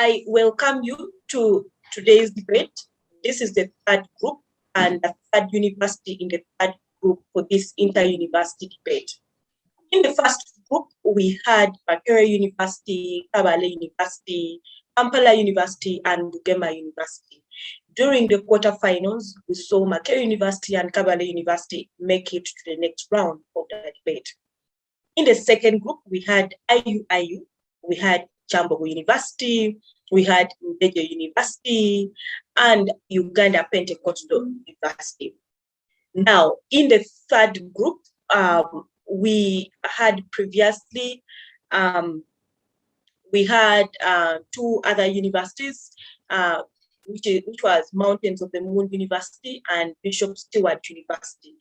I welcome you to today's debate. This is the third group and the third university in the third group for this inter-university debate. In the first group, we had Makerere University, Kabale University, Kampala University, and Bugema University. During the quarterfinals, we saw Makerere University and Kabale University make it to the next round of the debate. In the second group, we had IUIU, we had Chambogo University, we had Niringiye University, and Uganda Pentecostal University. Now, in the third group, we had previously, we had two other universities, which was Mountains of the Moon University and Bishop Stewart University.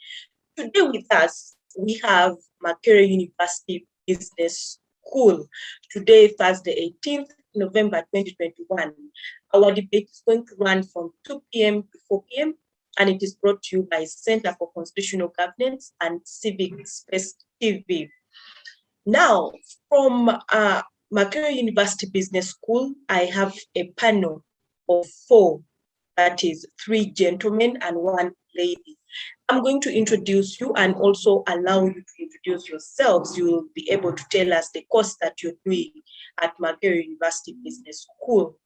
Today with us, we have Makerere University Business School. Today, Thursday, 18th November 2021. Our debate is going to run from 2 p.m. to 4 p.m. and it is brought to you by Center for Constitutional Governance and Civic Space TV. Now, from Makerere University Business School, I have a panel of 4, that is 3 gentlemen and 1 lady. I'm going to introduce you and also allow you to introduce yourselves. You will be able to tell us the course that you're doing at Makerere University Business School.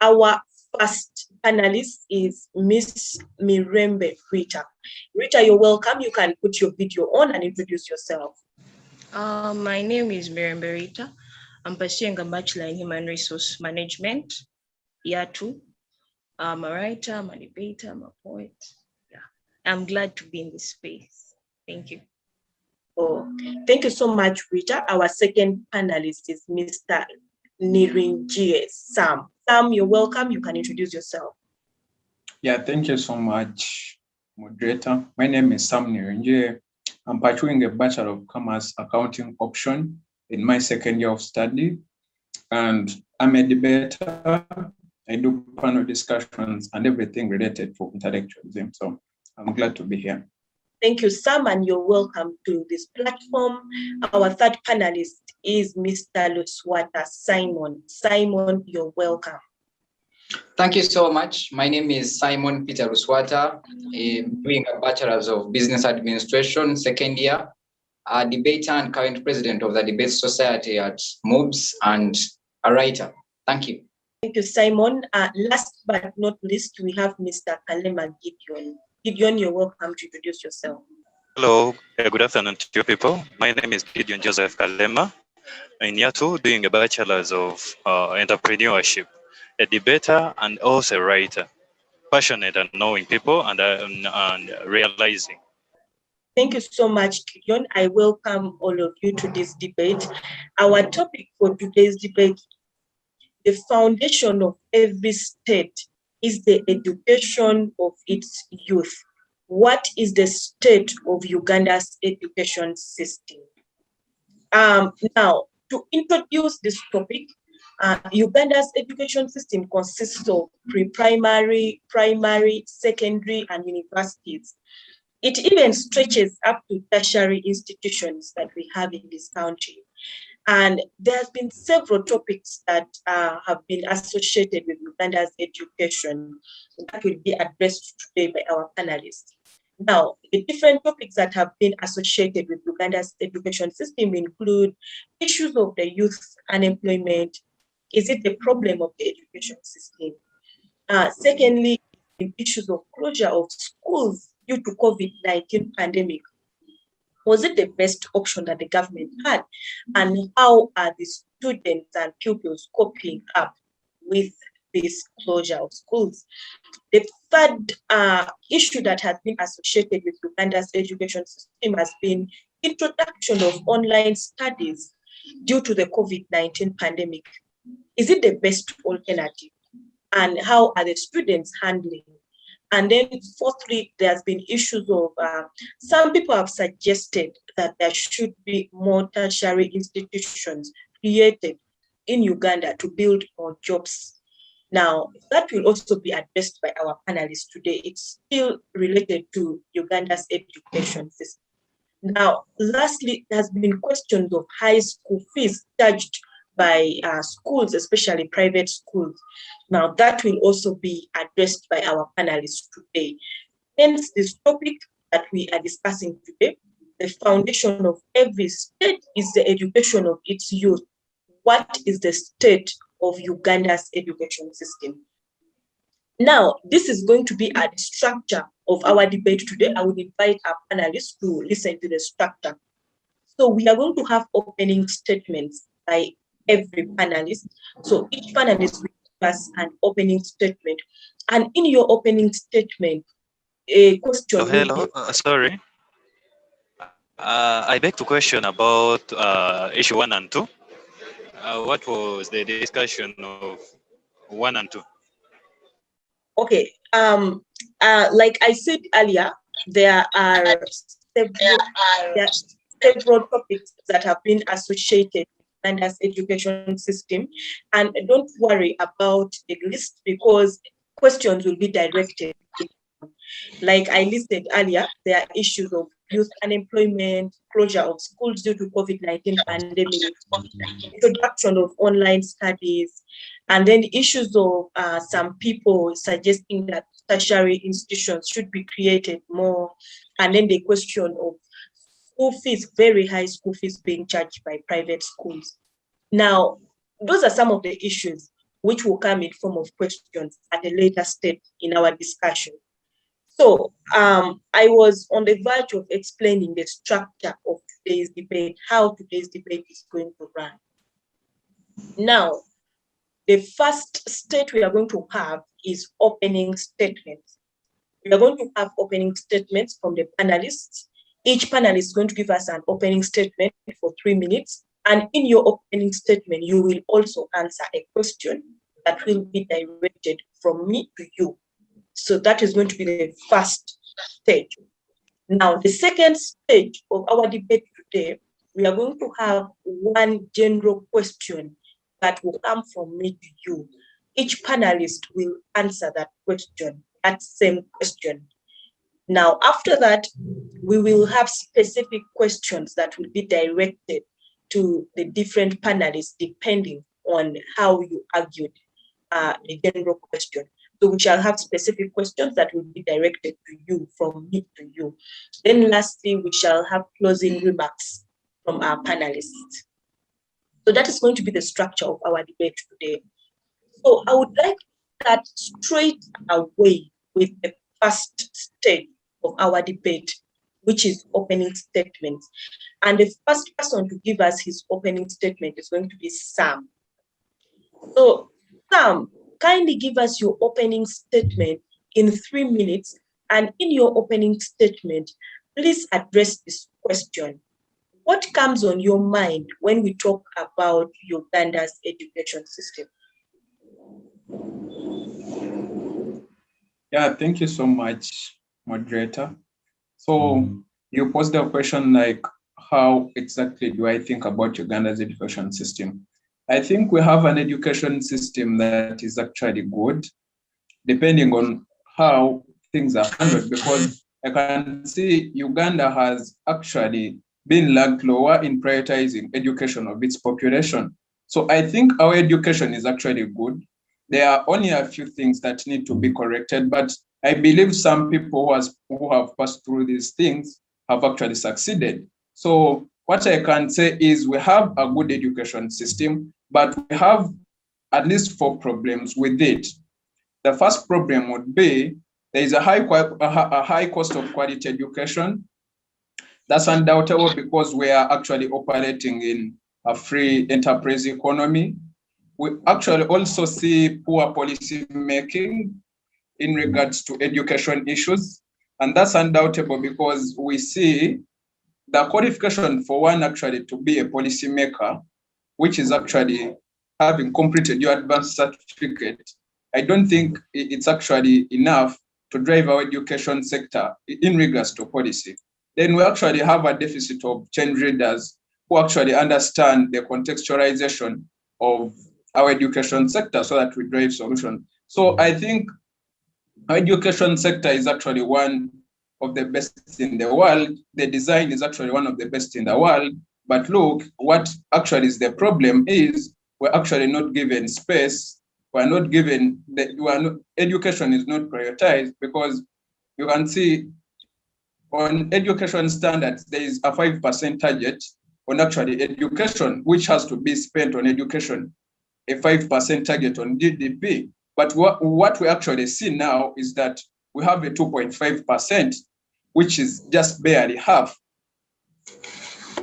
Our first panelist is Miss Mirembe Ritah. Ritah, you're welcome. You can put your video on and introduce yourself. My name is Mirembe Ritah. I'm pursuing a Bachelor in Human Resource Management, year 2. I'm a writer, I'm a debater, I'm a poet. Yeah, I'm glad to be in this space. Thank you. Oh, thank you so much, Ritah. Our second panelist is Mr. Niringiye Sam. Sam, you're welcome. You can introduce yourself. Yeah, thank you so much, moderator. My name is Sam Niringiye. I'm pursuing a Bachelor of Commerce Accounting option in my second year of study. And I'm a debater. I do panel discussions and everything related to intellectualism. So I'm glad to be here. Thank you, Sam, and you're welcome to this platform. Our third panelist is Mr. Luswata Simon. Simon, you're welcome. Thank you so much. My name is Simon Peter Luswata. I'm doing a Bachelor's of Business Administration, second year, a debater and current president of the Debate Society at MUBS, and a writer. Thank you. Thank you, Simon. Last but not least, we have Mr. Kalema Gideon. Gideon, you're welcome to introduce yourself. Hello, good afternoon to you people. My name is Gideon Joseph Kalema. In year 2, doing a Bachelor's of Entrepreneurship, a debater and also a writer. Passionate and knowing people and realizing. Thank you so much, Gideon. I welcome all of you to this debate. Our topic for today's debate: the foundation of every state is the education of its youth. What is the state of Uganda's education system? Now, to introduce this topic, Uganda's education system consists of pre-primary, primary, secondary, and universities. It even stretches up to tertiary institutions that we have in this country. And there have been several topics that have been associated with Uganda's education that will be addressed today by our panelists. Now, the different topics that have been associated with Uganda's education system include issues of the youth unemployment. Is it the problem of the education system? Secondly, issues of closure of schools due to COVID-19 pandemic. Was it the best option that the government had? And how are the students and pupils coping up with this closure of schools? The third issue that has been associated with Uganda's education system has been introduction of online studies due to the COVID-19 pandemic. Is it the best alternative? And how are the students handling? And then fourthly, there's been issues of, some people have suggested that there should be more tertiary institutions created in Uganda to build more jobs. Now, that will also be addressed by our panelists today. It's still related to Uganda's education system. Now, lastly, there has been questions of high school fees charged by schools, especially private schools. Now, that will also be addressed by our panelists today. Hence, this topic that we are discussing today, the foundation of every state is the education of its youth. What is the state of Uganda's education system? Now, this is going to be a structure of our debate today. I would invite our panelists to listen to the structure. So we are going to have opening statements by every panelist. So each panelist will give us an opening statement. And in your opening statement, a question. Oh, hello, sorry. I beg to question about issue 1 and 2. What was the discussion of 1 and 2? Okay. Like I said earlier, there are several topics that have been associated with Uganda's education system, and don't worry about the list because questions will be directed. Like I listed earlier, there are issues of youth unemployment, closure of schools due to COVID-19 pandemic, introduction of online studies, and then issues of some people suggesting that tertiary institutions should be created more, and then the question of school fees, very high school fees being charged by private schools. Now, those are some of the issues which will come in form of questions at a later step in our discussion. So I was on the verge of explaining the structure of today's debate, how today's debate is going to run. Now, the first state we are going to have is opening statements. We are going to have opening statements from the panelists. Each panelist is going to give us an opening statement for 3 minutes. And in your opening statement, you will also answer a question that will be directed from me to you. So that is going to be the first stage. Now, the second stage of our debate today, we are going to have one general question that will come from me to you. Each panelist will answer that question, that same question. Now, after that, we will have specific questions that will be directed to the different panelists depending on how you argued the general question. So we shall have specific questions that will be directed to you, from me to you. Then lastly, we shall have closing remarks from our panelists. So that is going to be the structure of our debate today. So I would like to start straight away with the first stage of our debate, which is opening statements. And the first person to give us his opening statement is going to be Sam. So Sam, kindly give us your opening statement in 3 minutes. And in your opening statement, please address this question. What comes on your mind when we talk about Uganda's education system? Yeah, thank you so much, moderator. So you posed a question like, how exactly do I think about Uganda's education system? I think we have an education system that is actually good, depending on how things are handled, because I can see Uganda has actually been lagged lower in prioritizing education of its population. So I think our education is actually good. There are only a few things that need to be corrected, but I believe some people who have passed through these things have actually succeeded. So what I can say is we have a good education system, but we have at least 4 problems with it. The first problem would be there is a high cost of quality education. That's undoubtable because we are actually operating in a free enterprise economy. We actually also see poor policy making in regards to education issues. And that's undoubtable because we see the qualification for one actually to be a policy maker, which is actually having completed your advanced certificate. I don't think it's actually enough to drive our education sector in regards to policy. Then we actually have a deficit of change leaders who actually understand the contextualization of our education sector so that we drive solutions. So I think our education sector is actually one of the best in the world. The design is actually one of the best in the world. But look, what actually is the problem is we're actually not given space. We're not given, education is not prioritized, because you can see on education standards, there is a 5% target on actually education, which has to be spent on education, a 5% target on GDP. But what we actually see now is that we have a 2.5%, which is just barely half.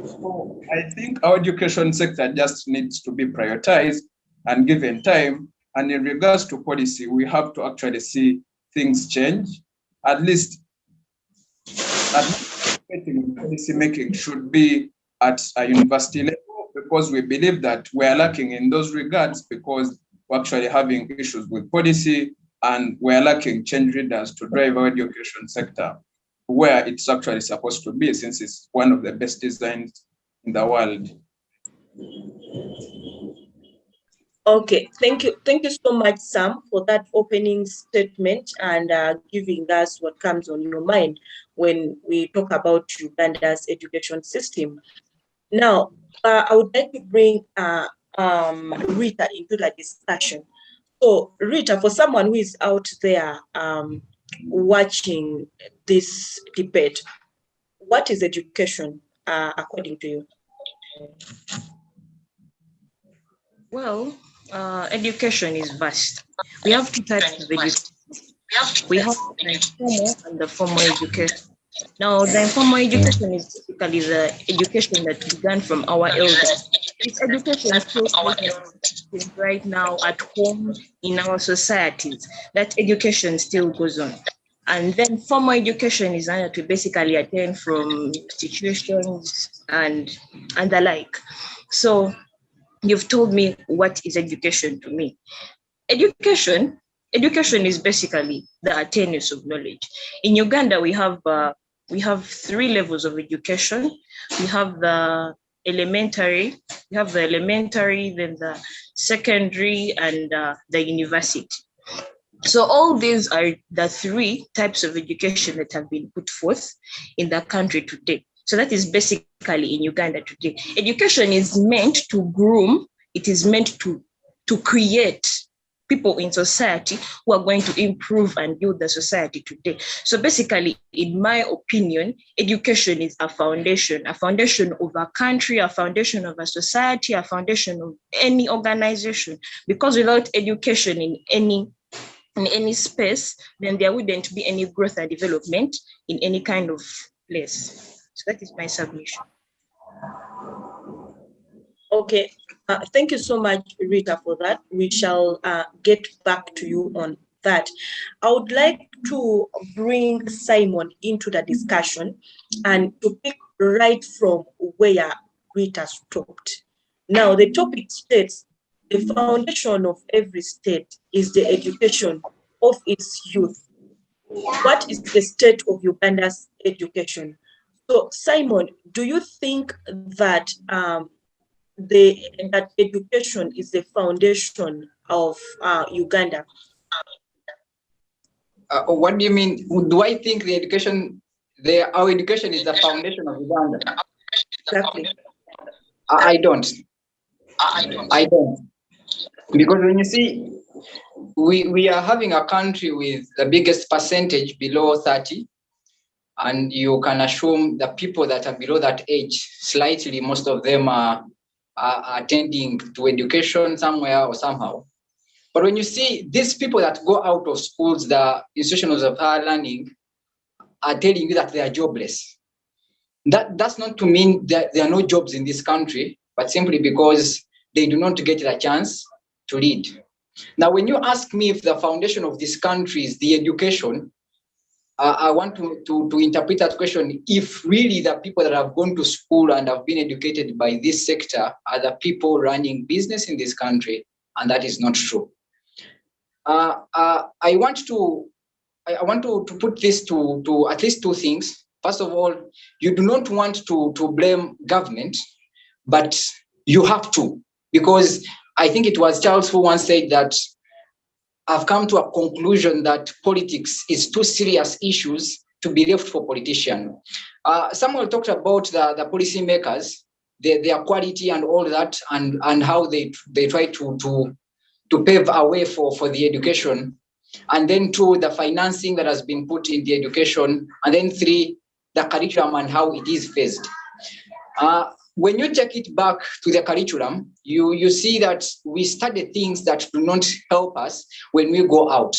So I think our education sector just needs to be prioritized and given time. And in regards to policy, we have to actually see things change. At least policy making should be at a university level, because we believe that we are lacking in those regards, because we're actually having issues with policy and we're lacking change leaders to drive our education sector where it's actually supposed to be, since it's one of the best designs in the world. Okay, thank you. Thank you so much, Sam, for that opening statement and giving us what comes on your mind when we talk about Uganda's education system. Now, I would like to bring Ritah into the discussion. So, Ritah, for someone who is out there watching this debate, what is education according to you? Well, education is vast. We have two types of education. We have the informal and the formal education. Now, the informal education is typically the education that began from our elders. This education still right now at home in our societies. That education still goes on. And then formal education is that we basically attend from institutions and the like. So you've told me what is education to me. Education is basically the attainment of knowledge. In Uganda, we have three levels of education. We have the elementary, then the secondary, and the university. So all these are the three types of education that have been put forth in the country today. So that is basically in Uganda today. Education is meant to groom, it is meant to create people in society who are going to improve and build the society today. So basically, in my opinion, education is a foundation of a country, a foundation of a society, a foundation of any organization. Because without education in any space, then there wouldn't be any growth and development in any kind of place. So that is my submission. Okay, thank you so much, Ritah, for that. We shall get back to you on that. I would like to bring Simon into the discussion and to pick right from where Ritah stopped. Now, the topic states, the foundation of every state is the education of its youth. What is the state of Uganda's education? So, Simon, do you think that that education is the foundation of Uganda? What do you mean? Do I think our education is the foundation of Uganda? Exactly. I don't. Because when you see, we are having a country with the biggest percentage below 30, and you can assume the people that are below that age, slightly, most of them are attending to education somewhere or somehow. But when you see these people that go out of schools, the institutions of higher learning are telling you that they are jobless. That's not to mean that there are no jobs in this country, but simply because they do not get a chance to lead. Now, when you ask me if the foundation of this country is the education, I want to interpret that question if really the people that have gone to school and have been educated by this sector are the people running business in this country, and that is not true. I want to put this to at least two things. First of all, you do not want to blame government, but you have to, because I think it was Charles who once said that I've come to a conclusion that politics is too serious issues to be left for politicians. Samuel talked about the policy makers. their quality and all that, and how they try to pave a way for the education. And then 2, the financing that has been put in the education. And then 3, the curriculum and how it is phased. When you take it back to the curriculum, you see that we study things that do not help us when we go out.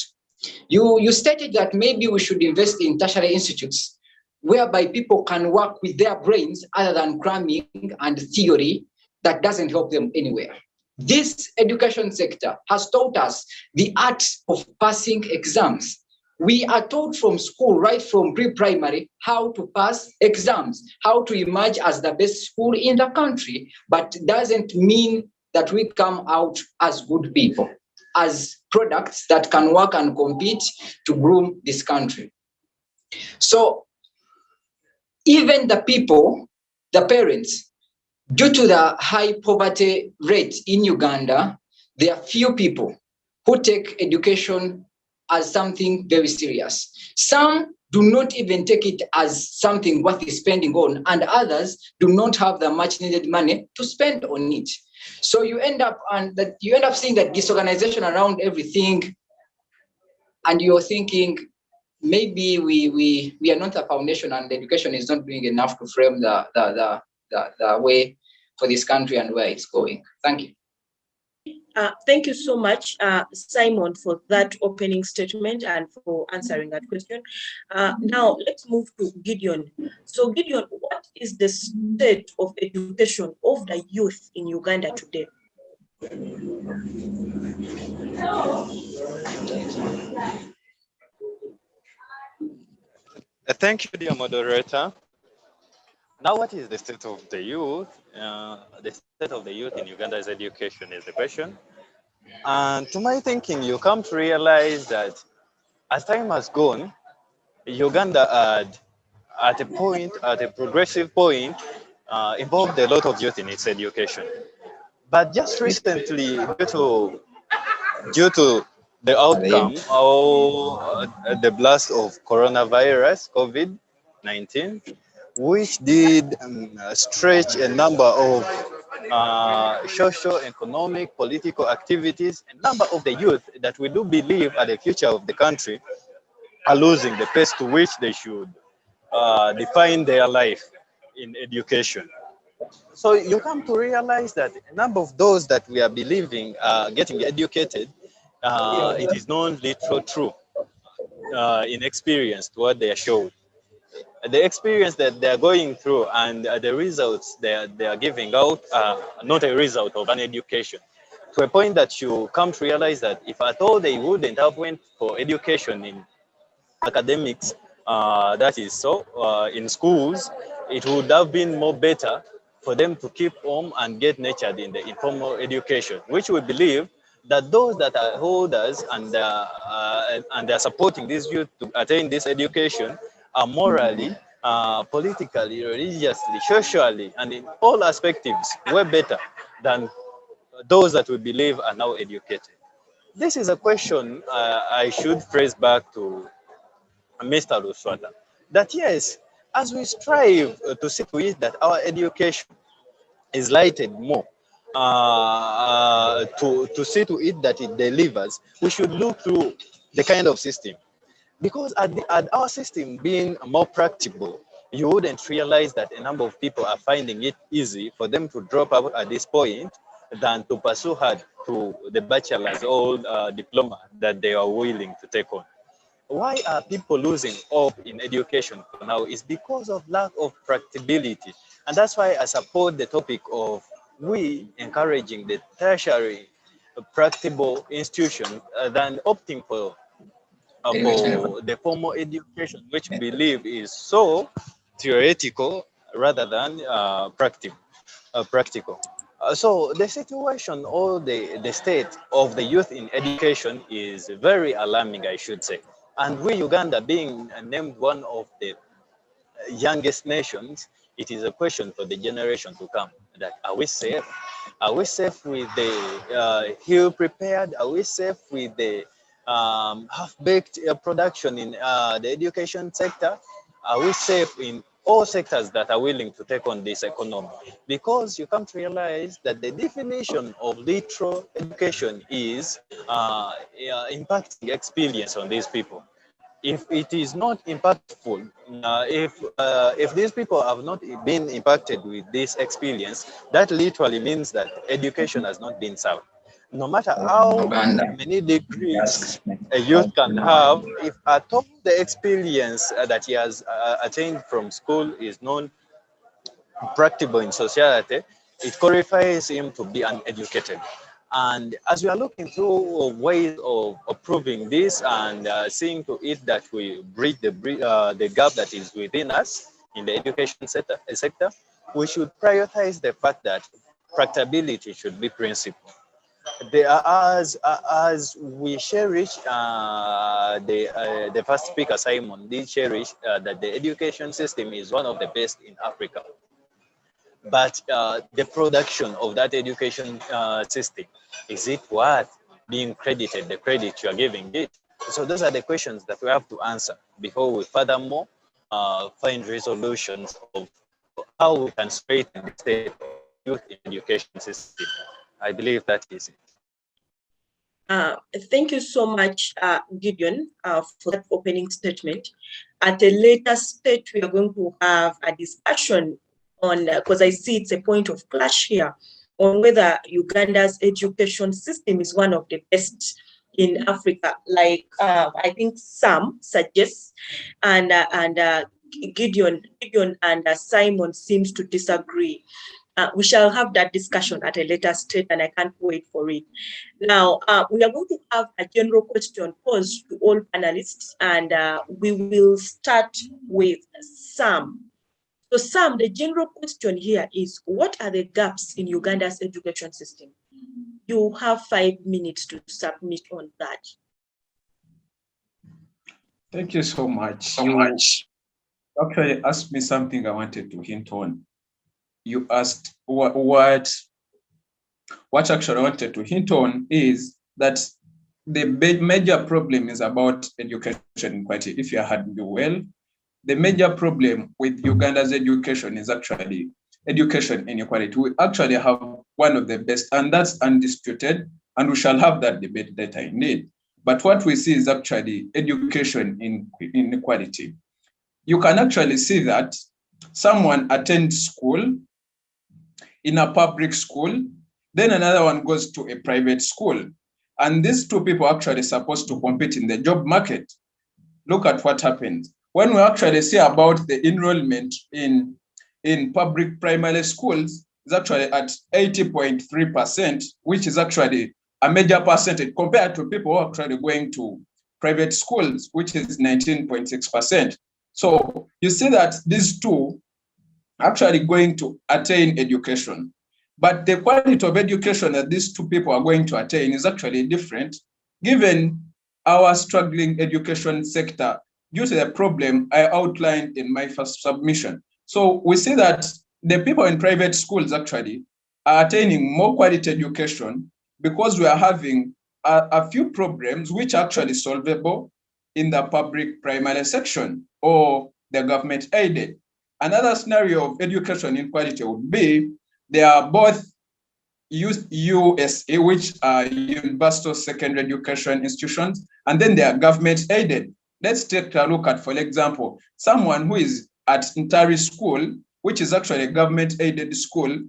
You stated that maybe we should invest in tertiary institutes whereby people can work with their brains other than cramming and theory that doesn't help them anywhere. This education sector has taught us the art of passing exams. We are taught from school, right from pre-primary, how to pass exams, how to emerge as the best school in the country, but doesn't mean that we come out as good people, as products that can work and compete to groom this country. So even the people, the parents, due to the high poverty rate in Uganda, there are few people who take education as something very serious. Some do not even take it as something worth spending on, and others do not have the much needed money to spend on it. So you end up seeing that disorganization around everything, and you're thinking maybe we are not a foundation, and education is not doing enough to frame the way for this country and where it's going. Thank you. Thank you so much, Simon, for that opening statement and for answering that question. Now, let's move to Gideon. So, Gideon, what is the state of education of the youth in Uganda today? Thank you, dear moderator. Now, what is the state of the youth? The state of the youth in Uganda's education is the question. And to my thinking, you come to realize that as time has gone, Uganda had, at a progressive point, involved a lot of youth in its education. But just recently, due to the outcome or the blast of coronavirus, COVID-19, which did stretch a number of social, economic, political activities, a number of the youth that we do believe are the future of the country are losing the pace to which they should define their life in education. So you come to realize that a number of those that we are believing are getting educated, it is not literally true in experience to what they are showed. The experience that they are going through and the results they are giving out are not a result of an education. To a point that you come to realize that if at all they wouldn't have went for education in academics, that is so, in schools, it would have been more better for them to keep home and get nurtured in the informal education, which we believe that those that are holders and they are supporting these youth to attain this education are morally, politically, religiously, socially, and in all aspects way better than those that we believe are now educated. This is a question I should phrase back to Mr. Luswata, that yes, as we strive to see to it that our education is lighted more, to see to it that it delivers, we should look through the kind of system. Because at our system being more practical, you wouldn't realize that a number of people are finding it easy for them to drop out at this point than to pursue hard to the bachelor's or diploma that they are willing to take on. Why are people losing hope in education for now? Is because of lack of practicability. And that's why I support the topic of we encouraging the tertiary practical institution than opting for the formal education, which we believe is so theoretical rather than practical. So the situation or the state of the youth in education is very alarming, I should say. And we, Uganda, being named one of the youngest nations, it is a question for the generation to come. That are we safe? Are we safe with the ill prepared? Are we safe with the half-baked production in the education sector? Are we safe in all sectors that are willing to take on this economy, because you come to realize that the definition of literal education is impacting experience on these people. If it is not impactful, if these people have not been impacted with this experience, that literally means that education has not been served. No matter how many degrees a youth can have, if at all the experience that he has attained from school is non-practical in society, it qualifies him to be uneducated. And as we are looking through ways of proving this and seeing to it that we bridge the gap that is within us in the education sector, we should prioritize the fact that practicability should be principle. As we cherish the first speaker, Simon, did cherish that the education system is one of the best in Africa. But the production of that education system, is it worth being credited the credit you are giving it? So those are the questions that we have to answer before we furthermore find resolutions of how we can straighten the state of youth education system. I believe that is it. Thank you so much, Gideon, for that opening statement. At a later stage, we are going to have a discussion on, because I see it's a point of clash here, on whether Uganda's education system is one of the best in Africa, like I think Sam suggests, and Gideon and Simon seems to disagree. We shall have that discussion at a later stage, and I can't wait for it. Now, we are going to have a general question posed to all panelists, and we will start with Sam. So Sam, the general question here is, what are the gaps in Uganda's education system? You have 5 minutes to submit on that. Thank you so much. Actually asked me something I wanted to hint on. You asked what actually I wanted to hint on is that the major problem is about education inequality. If you heard me well, the major problem with Uganda's education is actually education inequality. We actually have one of the best, and that's undisputed, and we shall have that debate later indeed. But what we see is actually education inequality. You can actually see that someone attends school in a public school, then another one goes to a private school. And these two people are actually supposed to compete in the job market. Look at what happens. When we actually see about the enrollment in public primary schools, it's actually at 80.3%, which is actually a major percentage compared to people who are actually going to private schools, which is 19.6%. So you see that these two actually going to attain education. But the quality of education that these two people are going to attain is actually different, given our struggling education sector due to the problem I outlined in my first submission. So we see that the people in private schools actually are attaining more quality education because we are having a few problems which are actually solvable in the public primary section or the government aided. Another scenario of education inequality would be they are both USA, which are universal secondary education institutions, and then they are government aided. Let's take a look at, for example, someone who is at Ntari School, which is actually a government aided school,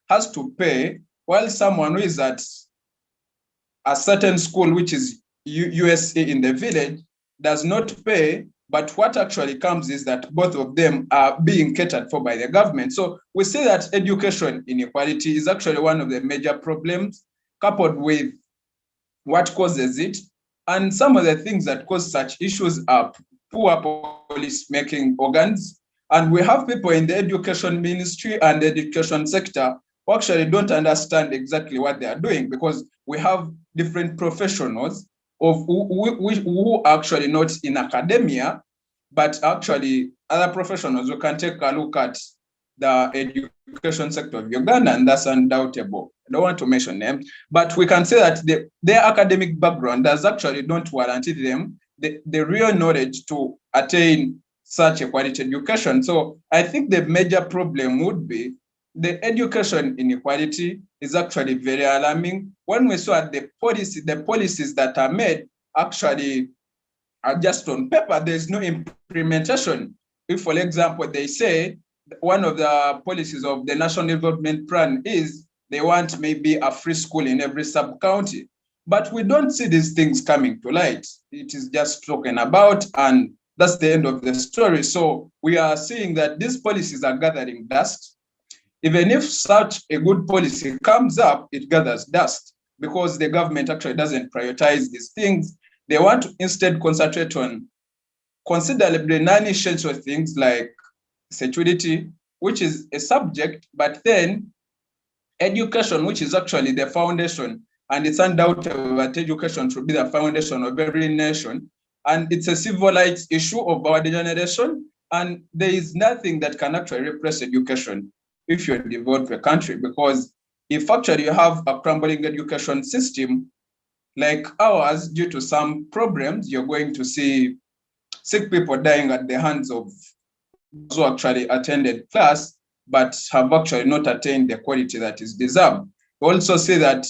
has to pay, while someone who is at a certain school, which is USA in the village, does not pay. But what actually comes is that both of them are being catered for by the government. So we see that education inequality is actually one of the major problems, coupled with what causes it. And some of the things that cause such issues are poor policy-making organs. And we have people in the education ministry and the education sector who actually don't understand exactly what they are doing, because we have different professionals who are actually not in academia, but actually other professionals who can take a look at the education sector of Uganda, and that's undoubtable. I don't want to mention them, but we can say that their academic background does actually don't warrant them the real knowledge to attain such a quality education. So I think the major problem would be the education inequality is actually very alarming. When we saw the policies that are made actually are just on paper, there's no implementation. If, for example, they say one of the policies of the National Development Plan is they want maybe a free school in every sub-county, but we don't see these things coming to light. It is just talking about, and that's the end of the story. So we are seeing that these policies are gathering dust. Even if such a good policy comes up, it gathers dust because the government actually doesn't prioritize these things. They want to instead concentrate on considerably non-essential things like security, which is a subject, but then education, which is actually the foundation, and it's undoubtable that education should be the foundation of every nation. And it's a civil rights issue of our generation. And there is nothing that can actually replace education if you devote the country, because if actually you have a crumbling education system like ours, due to some problems, you're going to see sick people dying at the hands of those who actually attended class, but have actually not attained the quality that is deserved. We also see that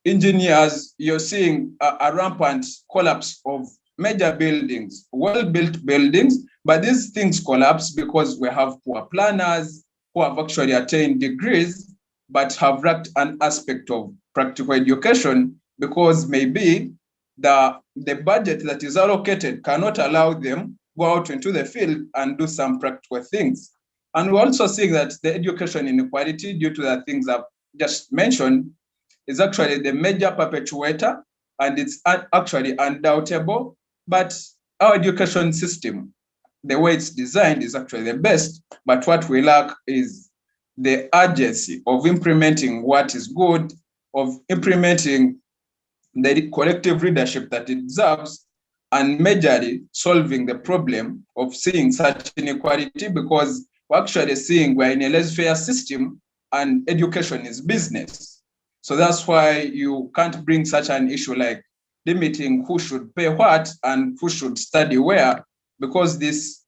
engineers, you're seeing a rampant collapse of major buildings, well-built buildings, but these things collapse because we have poor planners who have actually attained degrees, but have lacked an aspect of practical education because maybe the budget that is allocated cannot allow them go out into the field and do some practical things. And we're also seeing that the education inequality, due to the things I've just mentioned, is actually the major perpetuator, and it's actually undoubtable. But our education system, the way it's designed, is actually the best. But what we lack is the urgency of implementing what is good, of implementing the collective leadership that it deserves, and majorly solving the problem of seeing such inequality, because we're actually seeing we're in a laissez-faire system and education is business. So that's why you can't bring such an issue like limiting who should pay what and who should study where, because this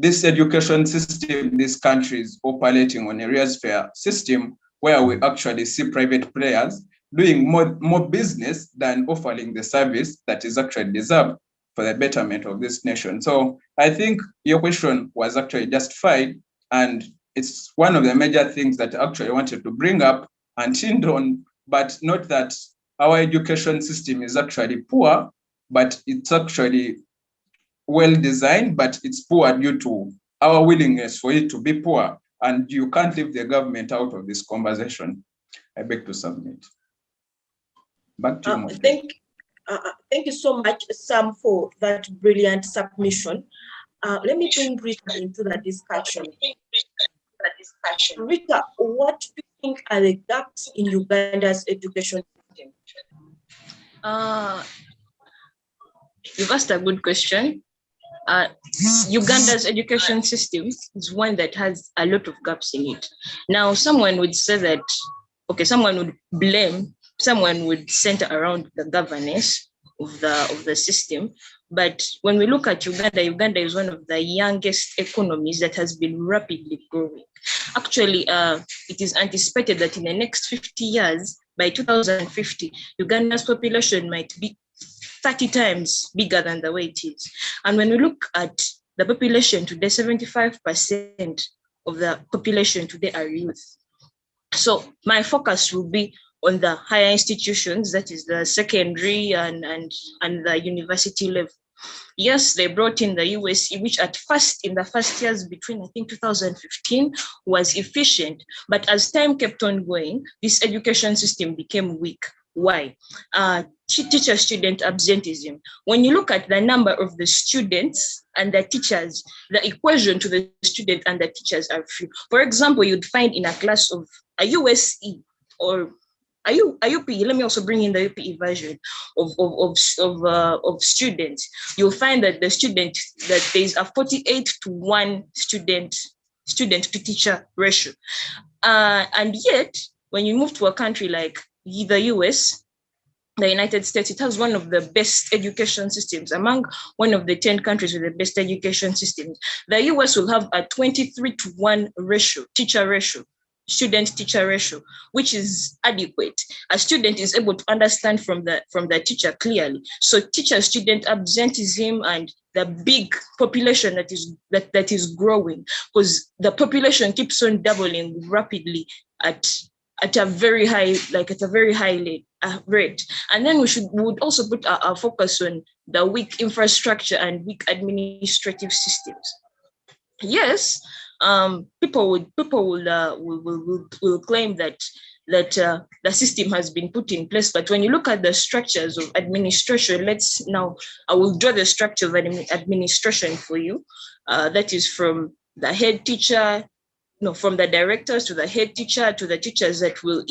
education system, this country is operating on a laissez-faire system where we actually see private players doing more business than offering the service that is actually deserved for the betterment of this nation. So I think your question was actually justified, and it's one of the major things that I actually wanted to bring up and hint on, but not that our education system is actually poor, but it's actually well designed, but it's poor due to our willingness for it to be poor. And you can't leave the government out of this conversation. I beg to submit. Back to you. Thank you so much, Sam, for that brilliant submission. Let me bring Ritah into the discussion. Ritah, what do you think are the gaps in Uganda's education system? You've asked a good question. Uganda's education system is one that has a lot of gaps in it. Now, someone would say that, okay, someone would center around the governance of the system. But when we look at Uganda is one of the youngest economies that has been rapidly growing. Actually, it is anticipated that in the next 50 years, by 2050, Uganda's population might be 30 times bigger than the way it is. And when we look at the population today, 75% of the population today are youth. So my focus will be on the higher institutions, that is the secondary and the university level. Yes, they brought in the USE, which in the first years between, I think, 2015 was efficient. But as time kept on going, this education system became weak. Why? Teacher-student absenteeism. When you look at the number of the students and the teachers, the equation to the student and the teachers are few. For example, you'd find in a class of a USE or a UPE, let me also bring in the UPE version of students. You'll find that that there's a 48-to-1 student to teacher ratio. And yet, when you move to a country like the US, the United States, it has one of the best education systems, among one of the 10 countries with the best education systems. The US will have a 23-to-1 ratio, teacher ratio, student-teacher ratio, which is adequate. A student is able to understand from the teacher clearly. So teacher-student absenteeism and the big population that is growing, because the population keeps on doubling rapidly at a very high rate. And then we would also put our focus on the weak infrastructure and weak administrative systems. Yes, people will claim that the system has been put in place, but when you look at the structures of administration, I will draw the structure of administration for you. That is from the head teacher, from the directors to the head teacher to the teachers that will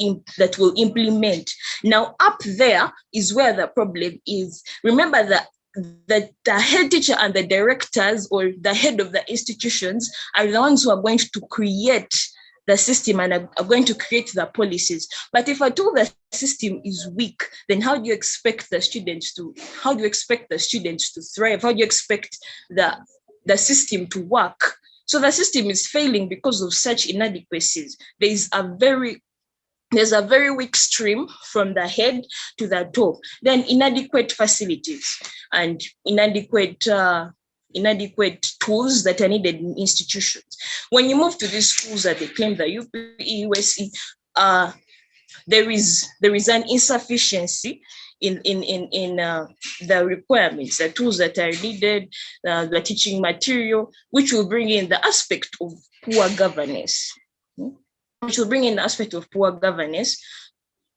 implement. Now, up there is where the problem is. Remember that the head teacher and the directors, or the head of the institutions, are the ones who are going to create the system and are going to create the policies. But if at all the system is weak, then how do you expect the students to thrive? How do you expect the system to work? So the system is failing because of such inadequacies. There's a very weak stream from the head to the top. Then inadequate facilities and inadequate tools that are needed in institutions. When you move to these schools that they claim, the UPE, USE, there is an insufficiency in the requirements, the tools that are needed, the teaching material, which will bring in the aspect of poor governance.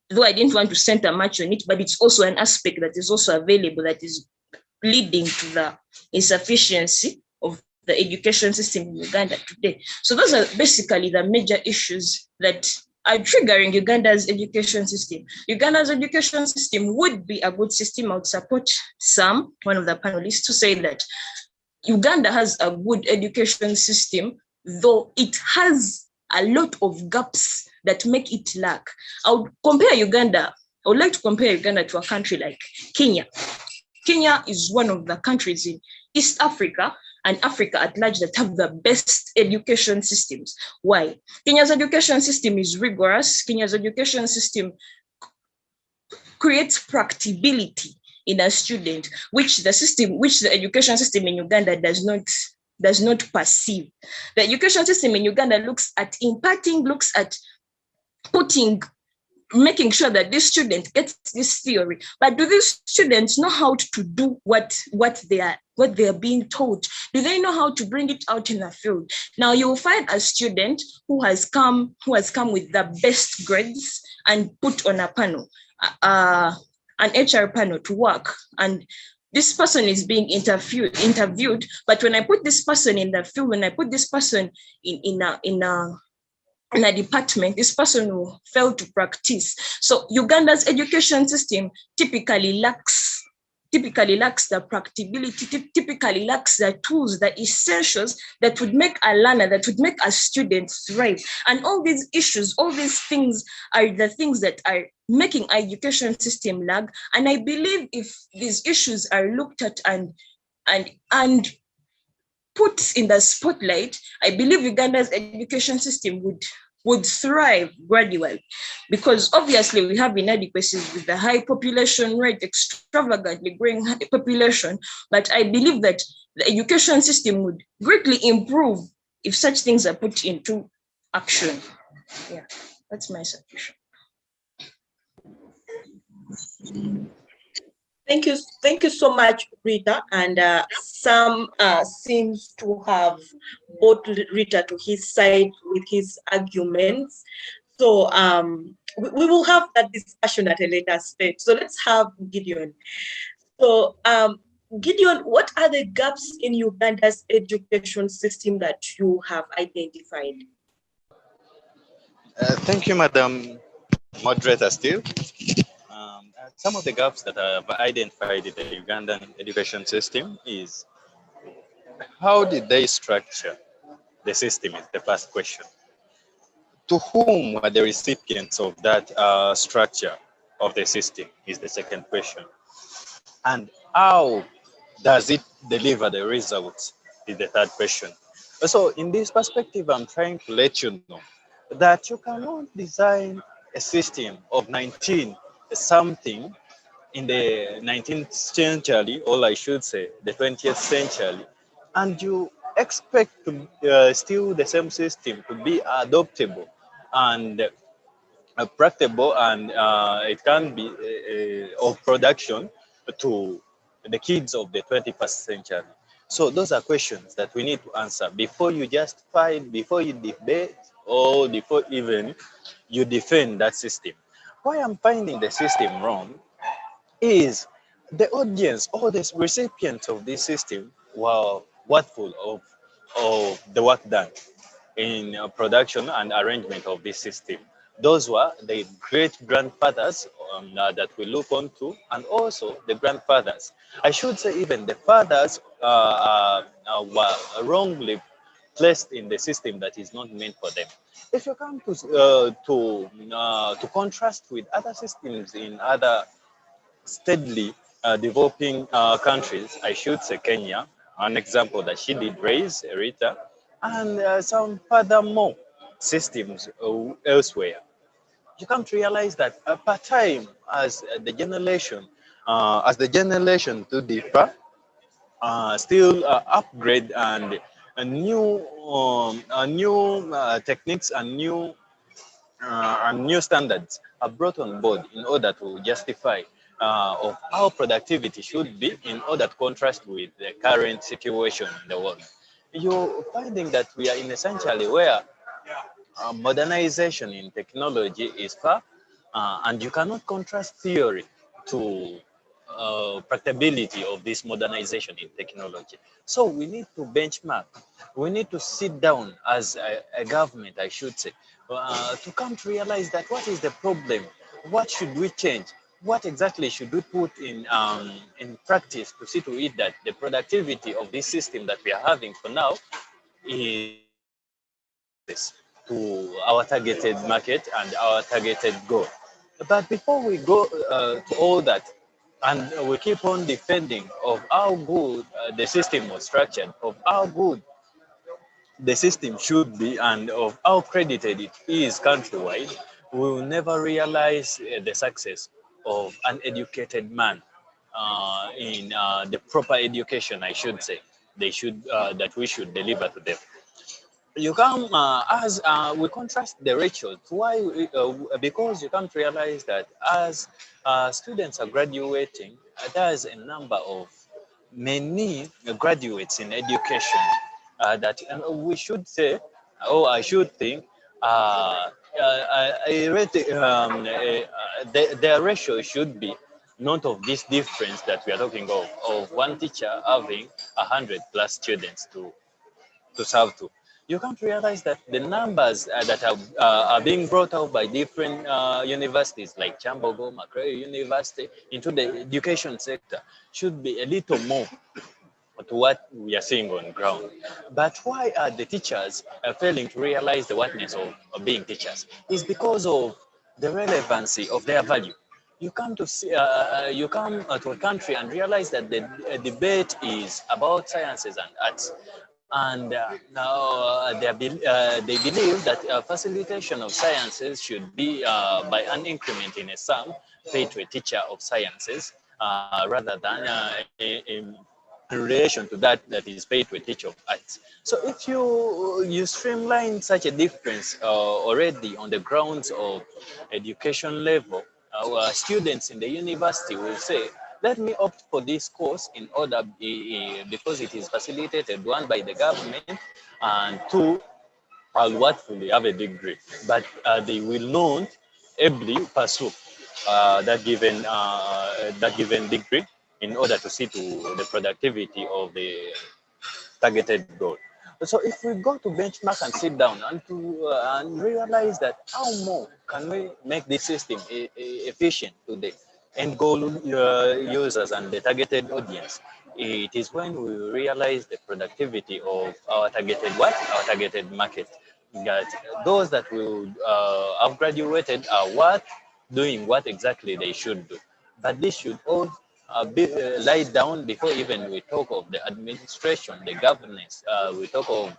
Though I didn't want to center much on it, but it's also an aspect that is also available that is leading to the insufficiency of the education system in Uganda today. So those are basically the major issues that are triggering Uganda's education system. Uganda's education system would be a good system. I would support Sam, one of the panelists, to say that Uganda has a good education system, though it has a lot of gaps that make it lack. I would like to compare Uganda to a country like Kenya. Kenya is one of the countries in East Africa and Africa at large that have the best education systems. Why? Kenya's education system is rigorous. Kenya's education system creates practicability in a student, which the education system in Uganda does not perceive. The education system in Uganda looks at imparting, looks at making sure that this student gets this theory. But do these students know how to do what they are being taught? Do they know how to bring it out in the field? Now you will find a student who has come with the best grades and put on a panel, an HR panel to work, and this person is being interviewed. But when I put this person in the field, when I put this person in a department, this person will fail to practice. So Uganda's education system typically lacks the practicability, typically lacks the tools, the essentials that would make a learner, that would make a student thrive. And all these issues, all these things are the things that are making our education system lag. And I believe if these issues are looked at and put in the spotlight, I believe Uganda's education system would thrive gradually, because obviously we have inadequacies with the high population rate, extravagantly growing population, but I believe that the education system would greatly improve if such things are put into action. Yeah, that's my submission. Thank you so much, Ritah. And Sam seems to have brought Ritah to his side with his arguments. So we will have that discussion at a later stage. So let's have Gideon. So Gideon, what are the gaps in Uganda's education system that you have identified? Thank you, Madam Moderator Steve. Some of the gaps that I have identified in the Ugandan education system is, how did they structure the system is the first question. To whom were the recipients of that structure? of the system is the second question. And how does it deliver the results is the third question. So in this perspective, I'm trying to let you know that you cannot design a system of 19 something in the 19th century, or I should say the 20th century, and you expect to still the same system to be adoptable and practicable, and it can be of production to the kids of the 21st century. So those are questions that we need to answer before you just fight, before you debate, or before even you defend that system. Why I'm finding the system wrong is the audience or the recipients of this system were worthful of the work done in production and arrangement of this system. Those were the great grandfathers that we look on to, and also the grandfathers. I should say even the fathers were wrongly placed in the system that is not meant for them. If you come to contrast with other systems in other steadily developing countries, I should say Kenya, an example that she did raise, Ritah, and some furthermore systems elsewhere. You come to realize that per time, as the generation to differ, still upgrade and new techniques and new standards are brought on board in order to justify of how productivity should be in order to contrast with the current situation in the world. You're finding that we are in a century where modernization in technology is far, and you cannot contrast theory to practicability of this modernization in technology. So we need to benchmark. We need to sit down as a government, I should say, to come to realize that what is the problem? What should we change? What exactly should we put in practice to see to it that the productivity of this system that we are having for now is this to our targeted market and our targeted goal. But before we go to all that, and we keep on defending of how good the system was structured, of how good the system should be, and of how credited it is countrywide, we will never realize the success of an educated man in the proper education, I should say, they should that we should deliver to them. You come as we contrast the ratios. Why? Because you come to realize that as students are graduating, there's a number of many graduates in education that we should say, or I should think, I rate, their ratio should be not of this difference that we are talking of one teacher having 100 plus students to serve to. You come to realize that the numbers that are being brought out by different universities like Chambogo, Makerere University into the education sector should be a little more to what we are seeing on ground. But why are the teachers failing to realize the worthiness of being teachers? It's because of the relevancy of their value. You come to see, you come to a country and realize that the debate is about sciences and arts, and now they believe that facilitation of sciences should be by an increment in a sum paid to a teacher of sciences rather than in relation to that is paid to a teacher of arts. So if you streamline such a difference already on the grounds of education level, our students in the university will say, let me opt for this course in order because it is facilitated, one, by the government, and two, I'll worthfully have a degree. But they will not ably pursue that given degree in order to see to the productivity of the targeted goal. So if we go to benchmark and sit down and realize that how more can we make this system efficient to the end goal users and the targeted audience, it is when we realize the productivity of our targeted our targeted market. That those that will have graduated are worth doing what exactly they should do. But this should all lie down before even we talk of the administration, the governance, we talk of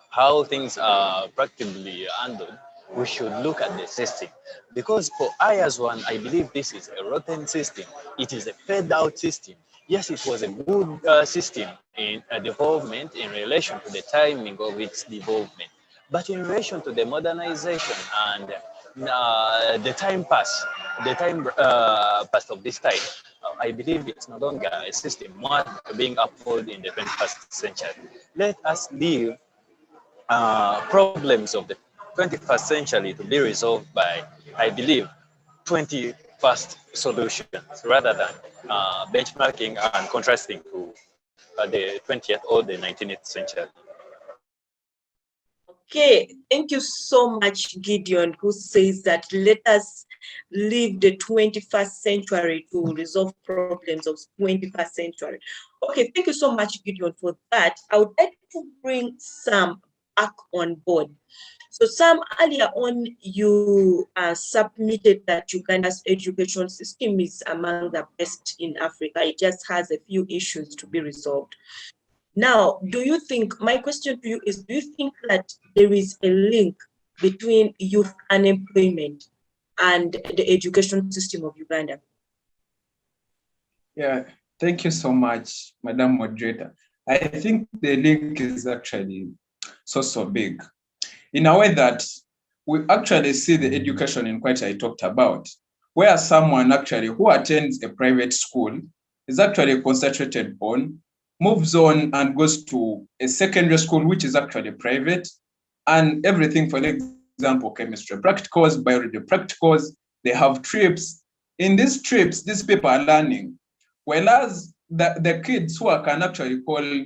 how things are practically handled. We should look at the system, because for I as one, I believe this is a rotten system. It is a fed out system. Yes, it was a good system in development in relation to the timing of its development, but in relation to the modernization and the time pass of this time, I believe it's no longer a system worth being upheld in the 21st century. Let us leave problems of the 21st century to be resolved by, I believe, 21st solutions, rather than benchmarking and contrasting to the 20th or the 19th century. Okay, thank you so much, Gideon, who says that let us leave the 21st century to resolve problems of 21st century. Okay, thank you so much, Gideon, for that. I would like to bring Sam back on board. So Sam, earlier on, you submitted that Uganda's education system is among the best in Africa. It just has a few issues to be resolved. Now, do you think, my question to you is, do you think that there is a link between youth unemployment and the education system of Uganda? Yeah, thank you so much, Madam Moderator. I think the link is actually so big, in a way that we actually see the education inequality I talked about, where someone actually who attends a private school is actually concentrated on, moves on and goes to a secondary school, which is actually private, and everything, for example, chemistry practicals, biology practicals, they have trips. In these trips, these people are learning, whereas the kids who can actually call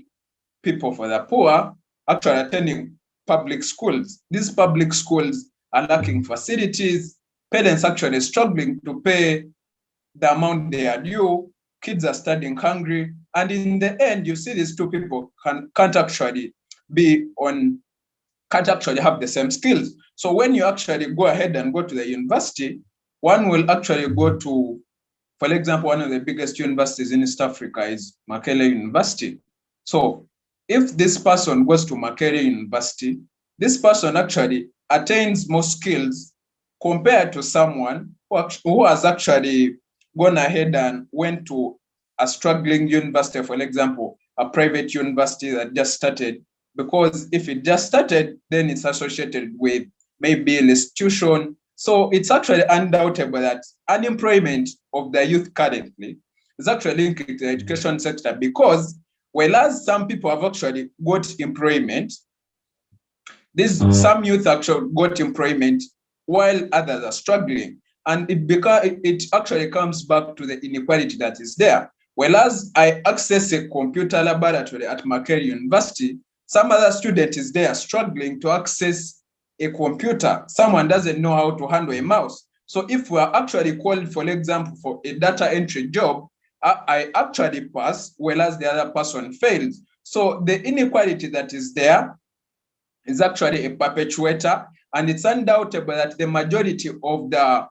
people for the poor actually attending public schools. These public schools are lacking facilities, parents actually struggling to pay the amount they are due, kids are studying hungry, and in the end, you see these two people can't actually have the same skills. So when you actually go ahead and go to the university, one will actually go to, for example, one of the biggest universities in East Africa is Makerere University. So if this person goes to Makerere University, this person actually attains more skills compared to someone who has actually gone ahead and went to a struggling university, for example, a private university that just started, because if it just started, then it's associated with maybe an institution. So it's actually undoubtable that unemployment of the youth currently is actually linked to the education sector, because whereas some people have actually got employment, some youth actually got employment while others are struggling. And it actually comes back to the inequality that is there. Whereas I access a computer laboratory at Makerere University, some other student is there struggling to access a computer. Someone doesn't know how to handle a mouse. So if we are actually called, for example, for a data entry job, I actually pass, whereas the other person fails. So the inequality that is there is actually a perpetuator, and it's undoubtable that the majority of the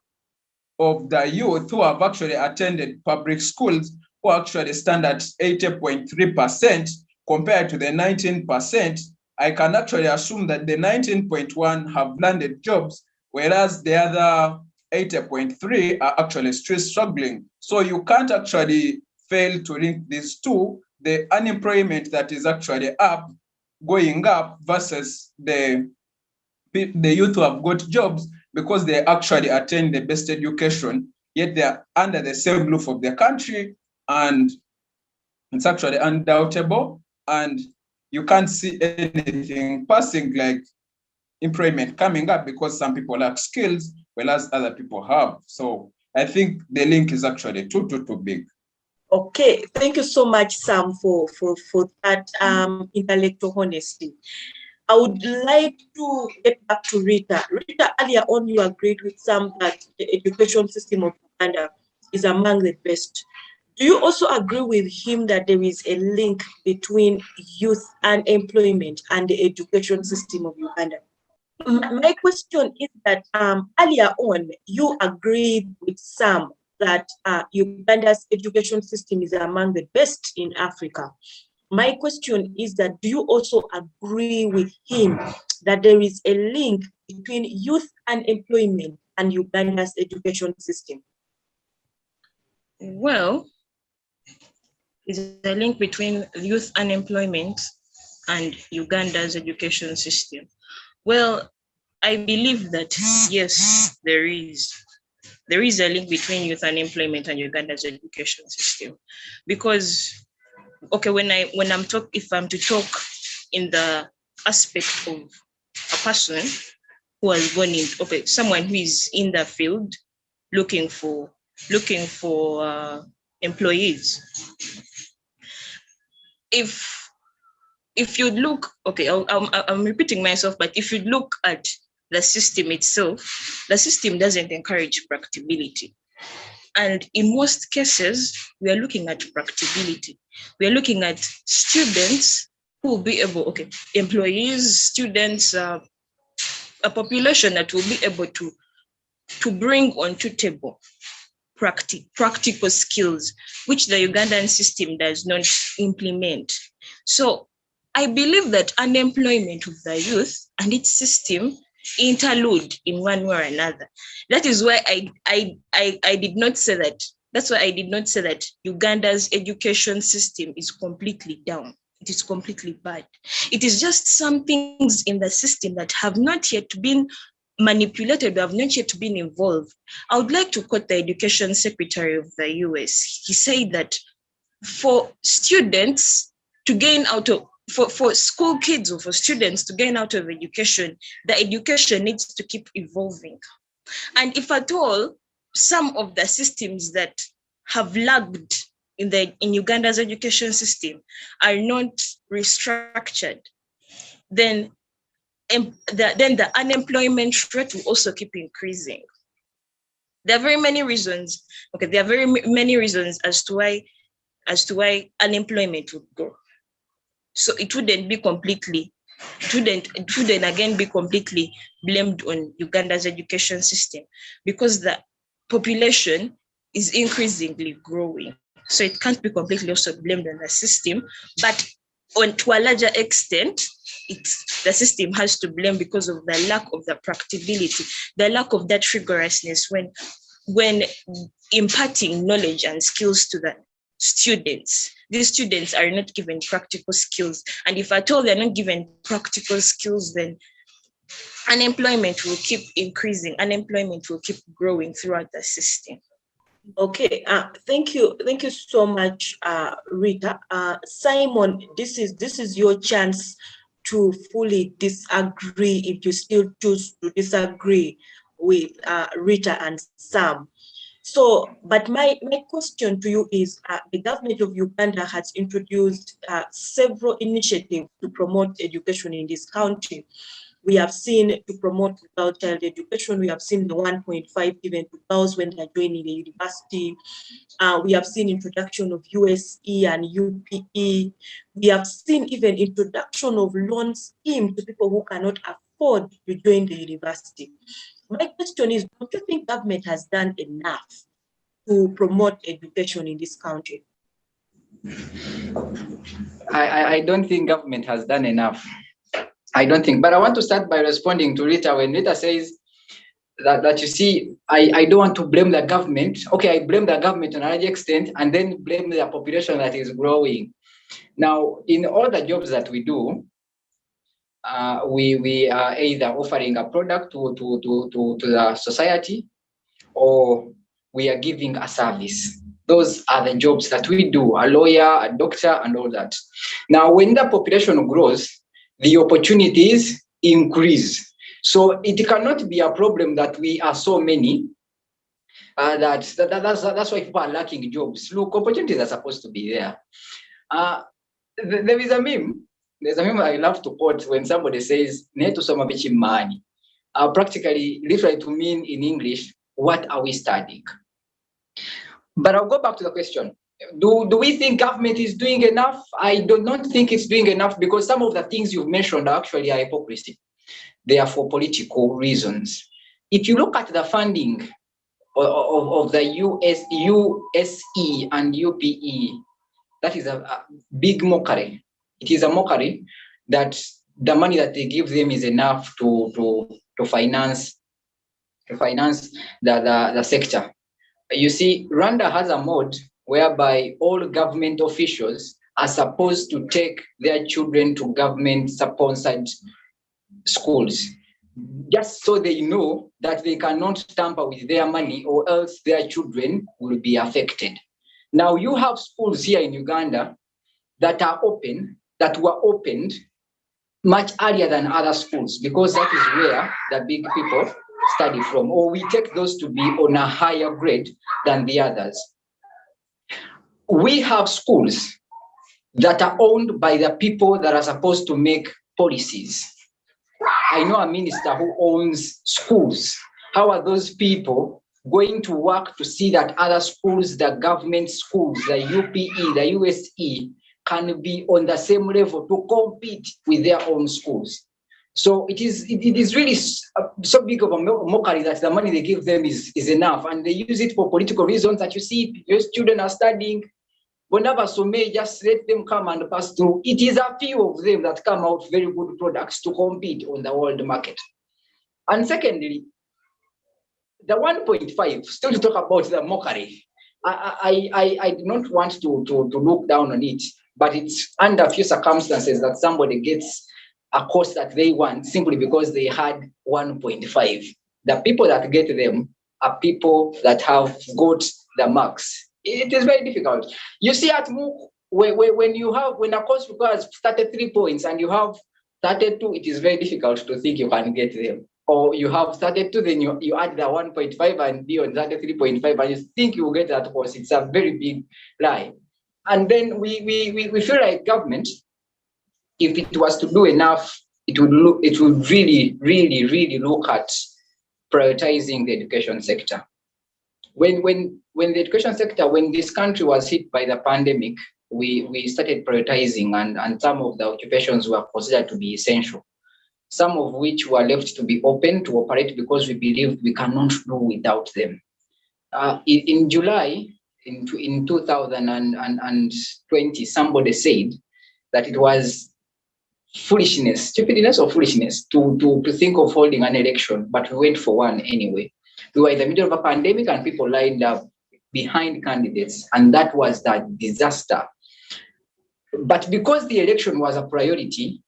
youth who have actually attended public schools, who actually stand at 80.3% compared to the 19%, I can actually assume that the 19.1 have landed jobs, whereas the other 80.3 are actually still struggling. So you can't actually fail to link these two, the unemployment that is actually going up versus the youth who have got jobs because they actually attend the best education, yet they are under the same roof of the country, and it's actually undoubtable, and you can't see anything passing like employment coming up because some people lack skills, whereas other people have. So I think the link is actually too big. Okay, thank you so much, Sam, for that intellectual honesty. I would like to get back to Ritah. Ritah, earlier on, you agreed with Sam that the education system of Uganda is among the best. Do you also agree with him that there is a link between youth unemployment and the education system of Uganda? My question is that earlier on, you agreed with Sam that Uganda's education system is among the best in Africa. My question is that do you also agree with him that there is a link between youth unemployment and Uganda's education system? Well, is a link between youth unemployment and Uganda's education system. Well, I believe that yes, there is a link between youth unemployment and Uganda's education system, because okay, if I'm to talk in the aspect of a person who has gone in, someone who is in the field looking for employees. If you look, I'm repeating myself, but if you look at the system itself, the system doesn't encourage practicability. And in most cases, we are looking at practicability. We are looking at students who will be able, employees, students, a population that will be able to bring onto table practical skills, which the Ugandan system does not implement. So I believe that unemployment of the youth and its system interlude in one way or another. That is why I did not say that. That's why I did not say that Uganda's education system is completely down. It is completely bad. It is just some things in the system that have not yet been manipulated, have not yet been involved. I would like to quote the Education Secretary of the US. He said that for students to gain out of, for school kids or for students to gain out of education, the education needs to keep evolving. And if at all, some of the systems that have lagged in Uganda's education system are not restructured, then the unemployment rate will also keep increasing. There are very many reasons. There are very many reasons as to why unemployment would grow. So it wouldn't again be completely blamed on Uganda's education system, because the population is increasingly growing. So it can't be completely also blamed on the system, but to a larger extent, the system has to blame because of the lack of the practicability, the lack of that rigorousness when imparting knowledge and skills to the students. These students are not given practical skills. And if at all they're not given practical skills, then unemployment will keep increasing. Unemployment will keep growing throughout the system. Okay, thank you so much, Ritah. Simon, this is your chance to fully disagree if you still choose to disagree with Ritah and Sam. So, but my question to you is, the government of Uganda has introduced several initiatives to promote education in this country. We have seen to promote child education. We have seen the 1.5 given to girls when they're joining the university. We have seen introduction of USE and UPE. We have seen even introduction of loan scheme to people who cannot afford to join the university. My question is, don't you think government has done enough to promote education in this country? I don't think government has done enough. I don't think, but I want to start by responding to Ritah when Ritah says that you see, I don't want to blame the government. Okay, I blame the government to a large extent and then blame the population that is growing. Now, in all the jobs that we do, we are either offering a product to the society, or we are giving a service. Those are the jobs that we do, a lawyer, a doctor, and all that. Now, when the population grows, the opportunities increase. So it cannot be a problem that we are so many. That's why people are lacking jobs. Look, opportunities are supposed to be there. There is a meme. There's a meme I love to quote when somebody says, "Neto soma bichi mani." Practically, literally to mean in English, what are we studying? But I'll go back to the question. Do we think government is doing enough? I do not think it's doing enough, because some of the things you've mentioned are actually hypocrisy. they are for political reasons. If you look at the funding of the USE and UPE, that is a big mockery. It is a mockery that the money that they give them is enough to finance the sector. You see, Rwanda has a mode whereby all government officials are supposed to take their children to government-sponsored schools, just so they know that they cannot tamper with their money or else their children will be affected. Now, you have schools here in Uganda that were opened much earlier than other schools, because that is where the big people study from, or we take those to be on a higher grade than the others. We have schools that are owned by the people that are supposed to make policies. I know a minister who owns schools. How are those people going to work to see that other schools, the government schools, the UPE, the USE, can be on the same level to compete with their own schools? So it is really so big of a mockery that the money they give them is enough, and they use it for political reasons. That you see, your students are studying. Whenever so may just let them come and pass through. It is a few of them that come out very good products to compete on the world market. And secondly, the 1.5, still to talk about the mockery. I do not want to look down on it, but it's under a few circumstances that somebody gets a course that they want simply because they had 1.5. The people that get them are people that have got the marks. It is very difficult. You see at MOOC, when a course requires 33 points and you have 32, it is very difficult to think you can get them. Or you have 32, then you add the 1.5 and be on 33.5, and you think you will get that course. It's a very big lie. And then we feel like government, if it was to do enough, it would really look at prioritizing the education sector. When the education sector, when this country was hit by the pandemic, we started prioritizing, and some of the occupations were considered to be essential, some of which were left to be open to operate because we believed we cannot do without them. In July, in 2020, somebody said that it was stupidness or foolishness to think of holding an election, but we went for one anyway. We were in the middle of a pandemic and people lined up behind candidates, and that was that disaster. But because the election was a priority,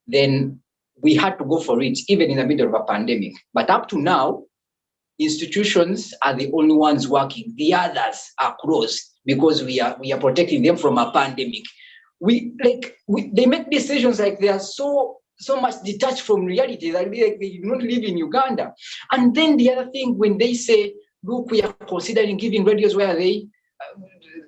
then we had to go for it, even in the middle of a pandemic. But up to now, institutions are the only ones working. The others are closed because we are protecting them from a pandemic. They make decisions like they are so much detached from reality that they do not live in Uganda. And then the other thing, when they say, look, we are considering giving radios, where are they?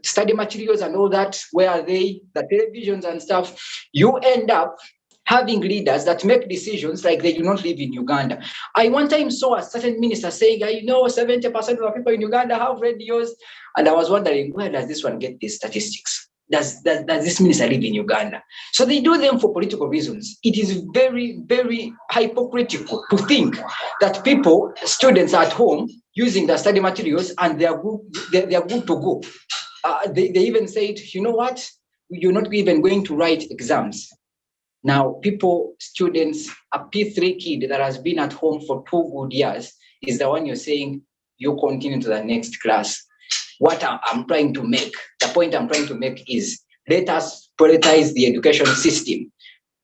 Study materials and all that, where are they? The televisions and stuff. You end up having leaders that make decisions like they do not live in Uganda. I one time saw a certain minister saying, 70% of the people in Uganda have radios. And I was wondering, where does this one get these statistics? Does this minister live in Uganda? So they do them for political reasons. It is very, very hypocritical to think that students at home, using the study materials, and they are good to go. They even said, you know what? You're not even going to write exams. Now, students, a P3 kid that has been at home for 2 good years is the one you're saying, you continue to the next class. What I'm trying to make, the point I'm trying to make is, let us prioritize the education system.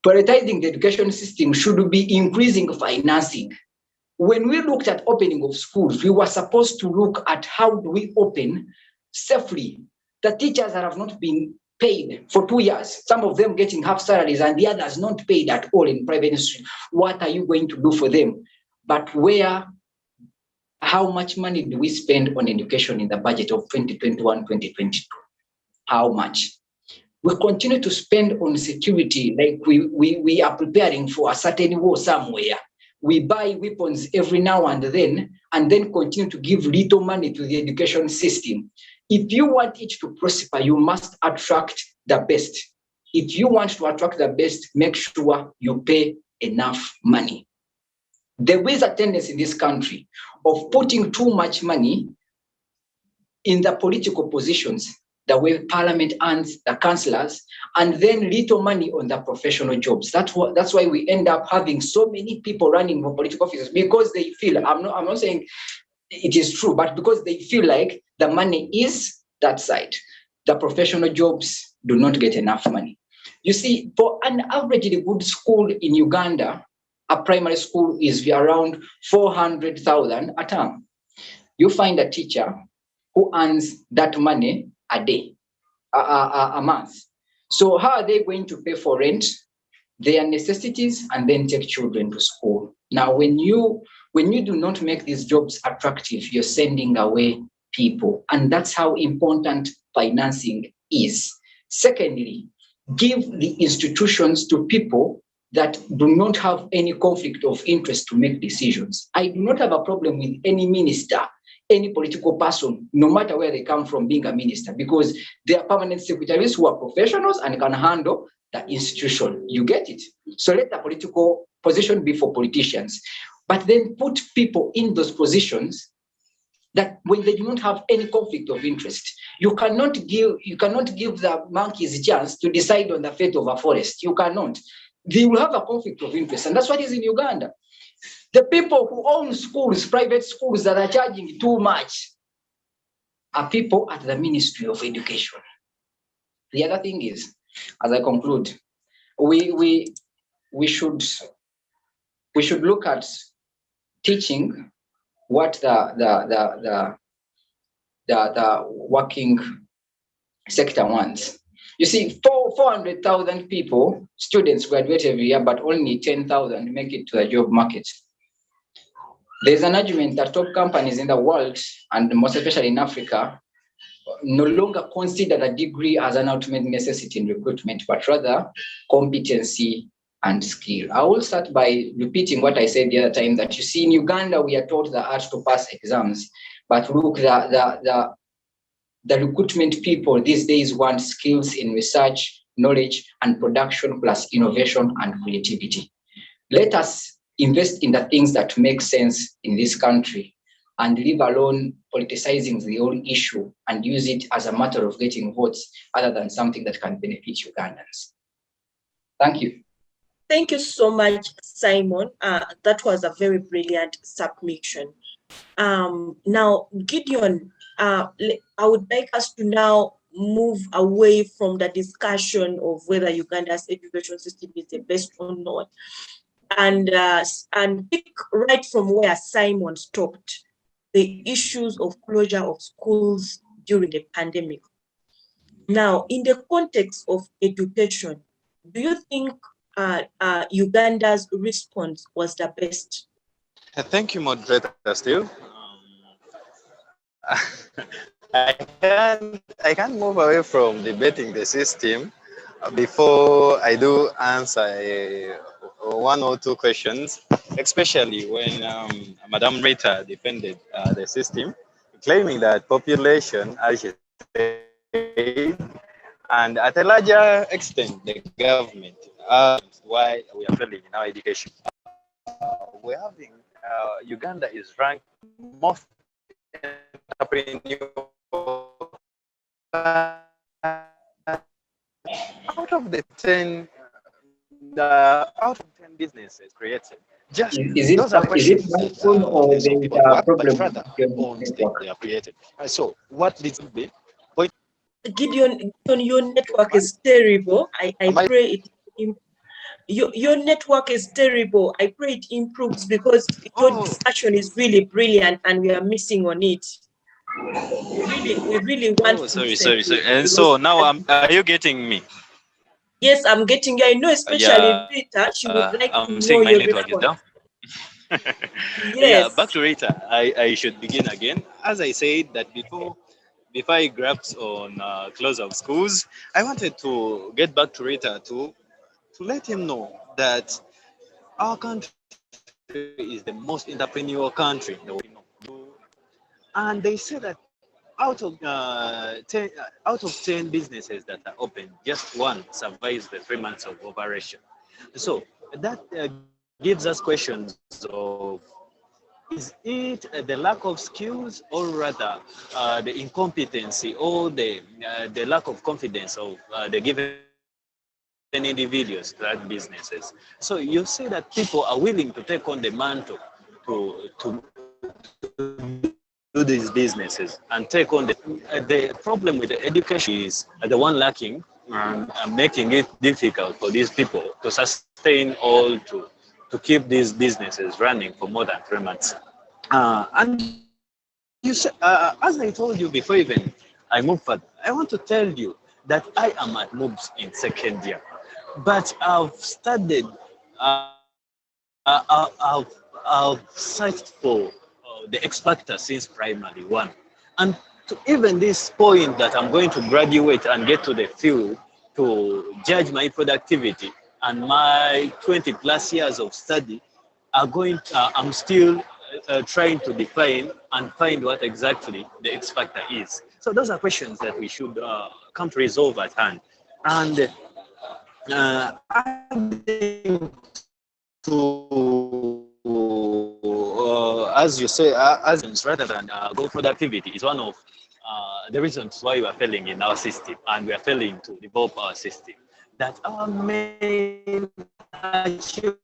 Prioritizing the education system should be increasing financing. When we looked at opening of schools, we were supposed to look at how do we open safely. The teachers that have not been paid for 2 years, some of them getting half salaries and the others not paid at all in private industry. What are you going to do for them? But how much money do we spend on education in the budget of 2021-2022? How much? We continue to spend on security like we are preparing for a certain war somewhere. We buy weapons every now and then continue to give little money to the education system. If you want it to prosper, you must attract the best. If you want to attract the best, make sure you pay enough money. There is a tendency in this country of putting too much money in the political positions, the way parliament earns, the councillors, and then little money on the professional jobs. That's why we end up having so many people running for political offices, because they feel, I'm not saying it is true, but because they feel like the money is that side. The professional jobs do not get enough money. You see, for an averagely good school in Uganda, a primary school is around 400,000 a term. You find a teacher who earns that money a day, a month. So how are they going to pay for rent, their necessities, and then take children to school? Now, when you do not make these jobs attractive, you're sending away people. And that's how important financing is. Secondly, give the institutions to people that do not have any conflict of interest to make decisions. I do not have a problem with any minister, any political person, no matter where they come from, being a minister, because they are permanent secretaries who are professionals and can handle the institution. You get it? So let the political position be for politicians, but then put people in those positions that when they do not have any conflict of interest. You cannot give the monkeys a chance to decide on the fate of a forest. You cannot. They will have a conflict of interest, and that's what is in Uganda. The people who own schools, private schools that are charging too much, are people at the Ministry of Education. The other thing is, as I conclude, we should look at teaching what the working sector wants. You see, 400,000 people, students graduate every year, but only 10,000 make it to the job market. There's an argument that top companies in the world, and most especially in Africa, no longer consider a degree as an ultimate necessity in recruitment, but rather competency and skill. I will start by repeating what I said the other time, that you see in Uganda, we are taught the art to pass exams, but look, the recruitment people these days want skills in research, knowledge, and production, plus innovation and creativity. Let us invest in the things that make sense in this country and leave alone politicizing the whole issue and use it as a matter of getting votes other than something that can benefit Ugandans. Thank you. Thank you so much, Simon. That was a very brilliant submission. Now, Gideon, I would like us to now move away from the discussion of whether Uganda's education system is the best or not, and pick right from where Simon stopped, the issues of closure of schools during the pandemic. Now, in the context of education, do you think Uganda's response was the best? Thank you, moderator. Still, I can't move away from debating the system before I do answer one or two questions, especially when Madam Ritah defended the system, claiming that population, as she said, and at a larger extent, the government, why we are failing in our education. We're having Uganda is ranked most entrepreneurial out of the 10 businesses created. Just is it those are questions that, or there's some people work, but rather on they are created. So what needs to be? Gideon, your network is terrible. I pray it. Your network is terrible. I pray it improves, because your discussion is really brilliant and we are missing on it. We really want. Sorry. And so now, are you getting me? Yes, I'm getting you. I know, especially Ritah, she would like to know your response. Yes. Yeah, back to Ritah. I should begin again. As I said that before I grasped on close of schools, I wanted to get back to Ritah to let him know that our country is the most entrepreneurial country in the world. And they say that out of 10 businesses that are open, just one survives the 3 months of operation. So that gives us questions of, is it the lack of skills, or rather the incompetency, or the lack of confidence of the given individuals that businesses? So you see that people are willing to take on the mantle to do these businesses and take on the problem with the education is the one lacking, and making it difficult for these people to sustain all to keep these businesses running for more than 3 months. And you say, as I told you before even I move further, I want to tell you that I am at MUBS in second year, but I've studied, I've searched for the X Factor since primary one. And to even this point that I'm going to graduate and get to the field to judge my productivity and my 20 plus years of study are going, I'm still trying to define and find what exactly the X Factor is. So those are questions that we should come to resolve at hand. And adding to, as you say, as rather than goal productivity is one of the reasons why we are failing in our system, and we are failing to develop our system. That our main achievement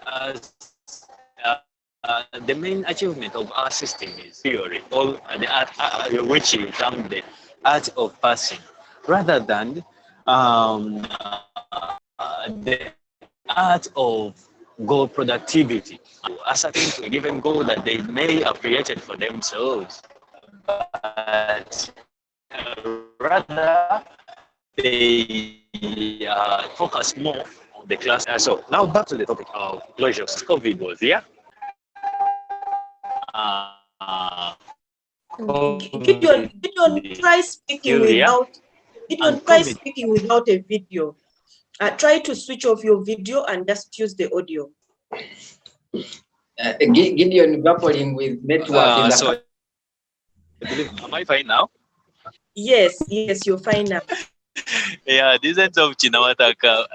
as the main achievement of our system is theory, all the art, which is the art of passing, rather than the art of goal productivity, ascertain to a given goal that they may have created for themselves, but rather they focus more on the class. So now back to the topic of closures. COVID was here. Gideon, try speaking without a video. Try to switch off your video and just use the audio. Gideon, grappling with network. So am I fine now? Yes, you're fine now. Yeah, this ends of Chinawataka.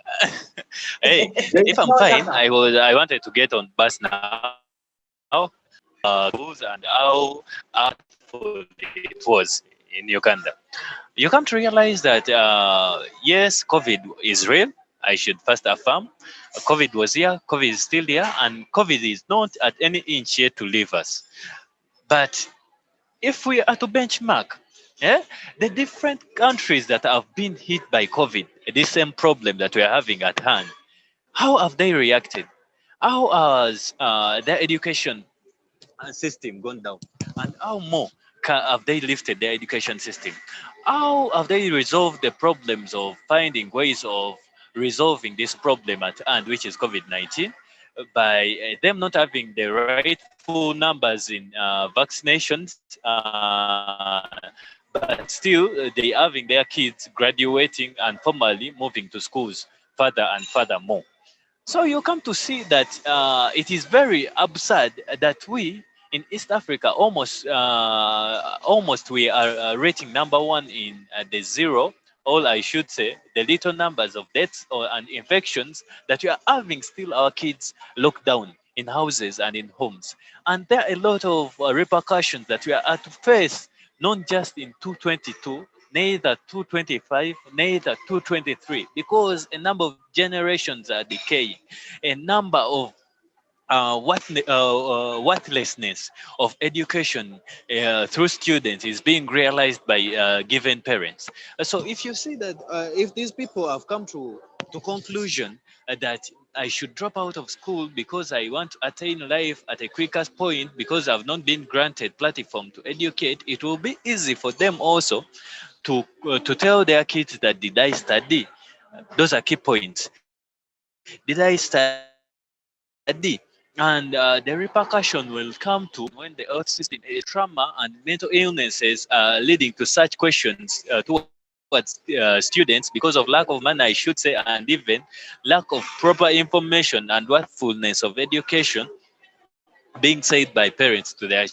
Hey, if I'm fine, I wanted to get on bus now. And how artful it was in Uganda. You come to realize that yes, COVID is real. I should first affirm, COVID was here, COVID is still here, and COVID is not at any inch yet to leave us. But if we are to benchmark, the different countries that have been hit by COVID, the same problem that we are having at hand, how have they reacted? How has their education system gone down? And how more have they lifted their education system? How have they resolved the problems of finding ways of resolving this problem at hand, which is COVID-19, by them not having the rightful numbers in vaccinations, but still they having their kids graduating and formally moving to schools further and further more. So you come to see that it is very absurd that we in East Africa almost we are rating number one in the zero, or I should say the little numbers of deaths and infections, that we are having still our kids locked down in houses and in homes. And there are a lot of repercussions that we are to face, not just in 222, neither 225, neither 223, because a number of generations are decaying. A number of worthlessness of education through students is being realized by given parents. So if you see that if these people have come to conclusion that I should drop out of school because I want to attain life at a quicker point because I've not been granted platform to educate, it will be easy for them also to tell their kids that did I study? Those are key points. Did I study? And the repercussion will come to when the health system is trauma and mental illnesses leading to such questions towards students because of lack of money, I should say, and even lack of proper information and worthfulness of education being said by parents to their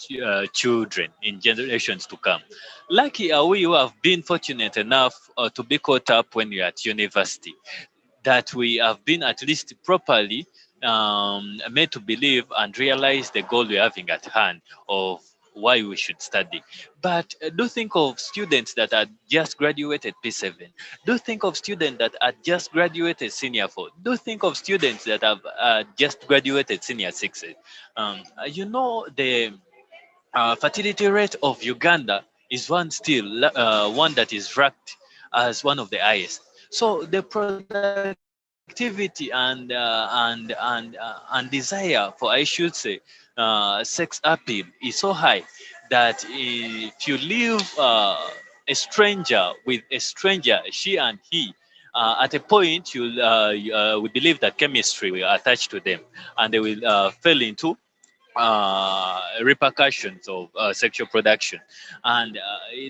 children in generations to come. Lucky are we who have been fortunate enough to be caught up when you're at university. that we have been at least properly made to believe and realize the goal we're having at hand of why we should study. But do think of students that are just graduated P7. Do think of students that are just graduated Senior 4. Do think of students that have just graduated Senior 6. You know, the fertility rate of Uganda is one that is ranked as one of the highest. So the productivity and desire for, I should say, sex appeal is so high that if you leave a stranger with a stranger, she and he, at a point we believe that chemistry will attach to them and they will fall into repercussions of sexual production. And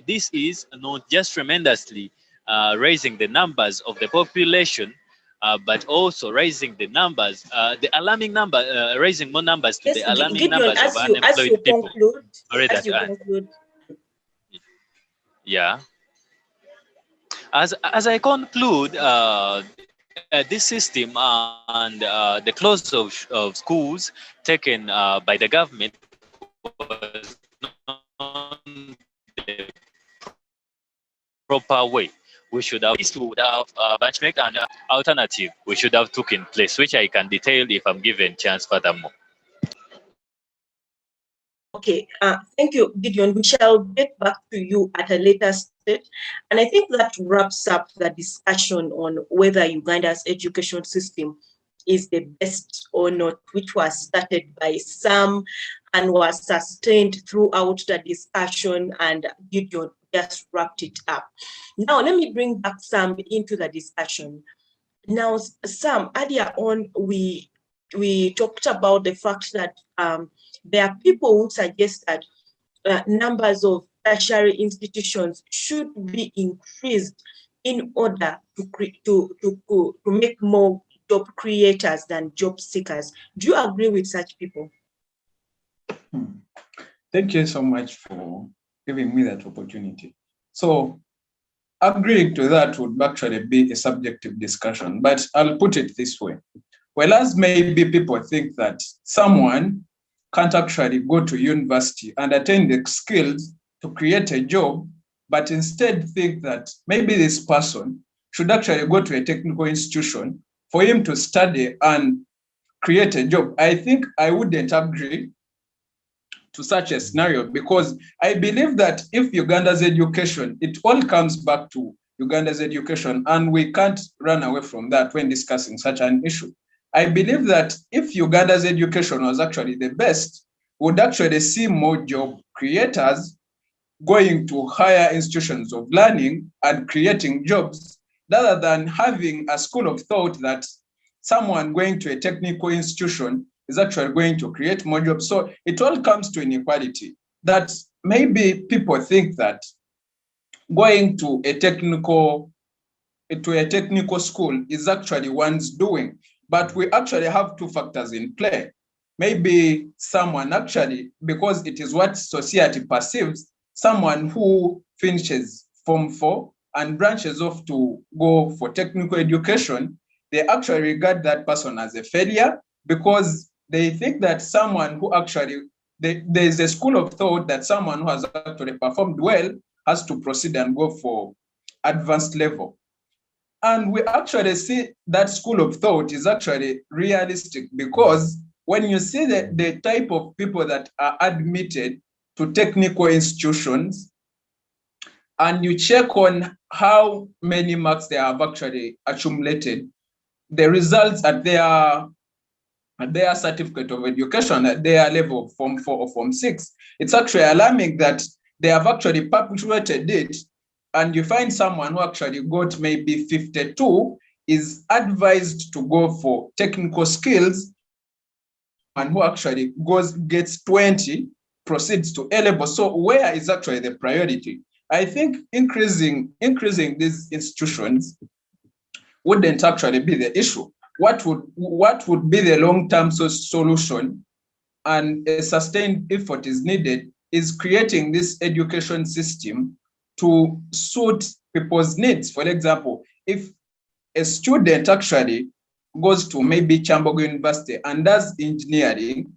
this is not just tremendously raising the numbers of the population, but also raising the numbers, the alarming number, raising more numbers to Yes, the alarming Gideon, numbers of unemployed people. as you conclude. Yeah. As I conclude, this system and the close of schools taken by the government was not the proper way. We should have benchmark and alternative we should have took in place, which I can detail if I'm given chance furthermore. Okay, thank you, Gideon. We shall get back to you at a later stage. And I think that wraps up the discussion on whether Uganda's education system is the best or not, which was started by Sam and was sustained throughout the discussion, and Gideon just wrapped it up. Now, let me bring back Sam into the discussion. Now, Sam, earlier on, we talked about the fact that there are people who suggest that numbers of tertiary institutions should be increased in order to make more job creators than job seekers. Do you agree with such people? Thank you so much for giving me that opportunity. So agreeing to that would actually be a subjective discussion, but I'll put it this way. Whereas maybe people think that someone can't actually go to university and attain the skills to create a job, but instead think that maybe this person should actually go to a technical institution for him to study and create a job. I think I wouldn't agree to such a scenario, because I believe that if Uganda's education, it all comes back to Uganda's education, and we can't run away from that when discussing such an issue. I believe that if Uganda's education was actually the best, we would actually see more job creators going to higher institutions of learning and creating jobs, rather than having a school of thought that someone going to a technical institution is actually going to create more jobs. So it all comes to inequality, that maybe people think that going to a technical school is actually one's doing. But we actually have two factors in play. Maybe someone actually, because it is what society perceives, someone who finishes Form 4 and branches off to go for technical education, they actually regard that person as a failure, because they think that someone who actually, there is a school of thought that someone who has actually performed well has to proceed and go for advanced level. And we actually see that school of thought is actually realistic, because when you see the type of people that are admitted to technical institutions, and you check on how many marks they have actually accumulated, the results at their certificate of education, at their level of Form 4 or Form 6, it's actually alarming that they have actually perpetuated it. And you find someone who actually got maybe 52 is advised to go for technical skills, and who actually gets 20 proceeds to A level. So where is actually the priority? I think increasing these institutions wouldn't actually be the issue. What would be the long-term solution, and a sustained effort is needed, is creating this education system to suit people's needs. For example, if a student actually goes to maybe Chambogo University and does engineering,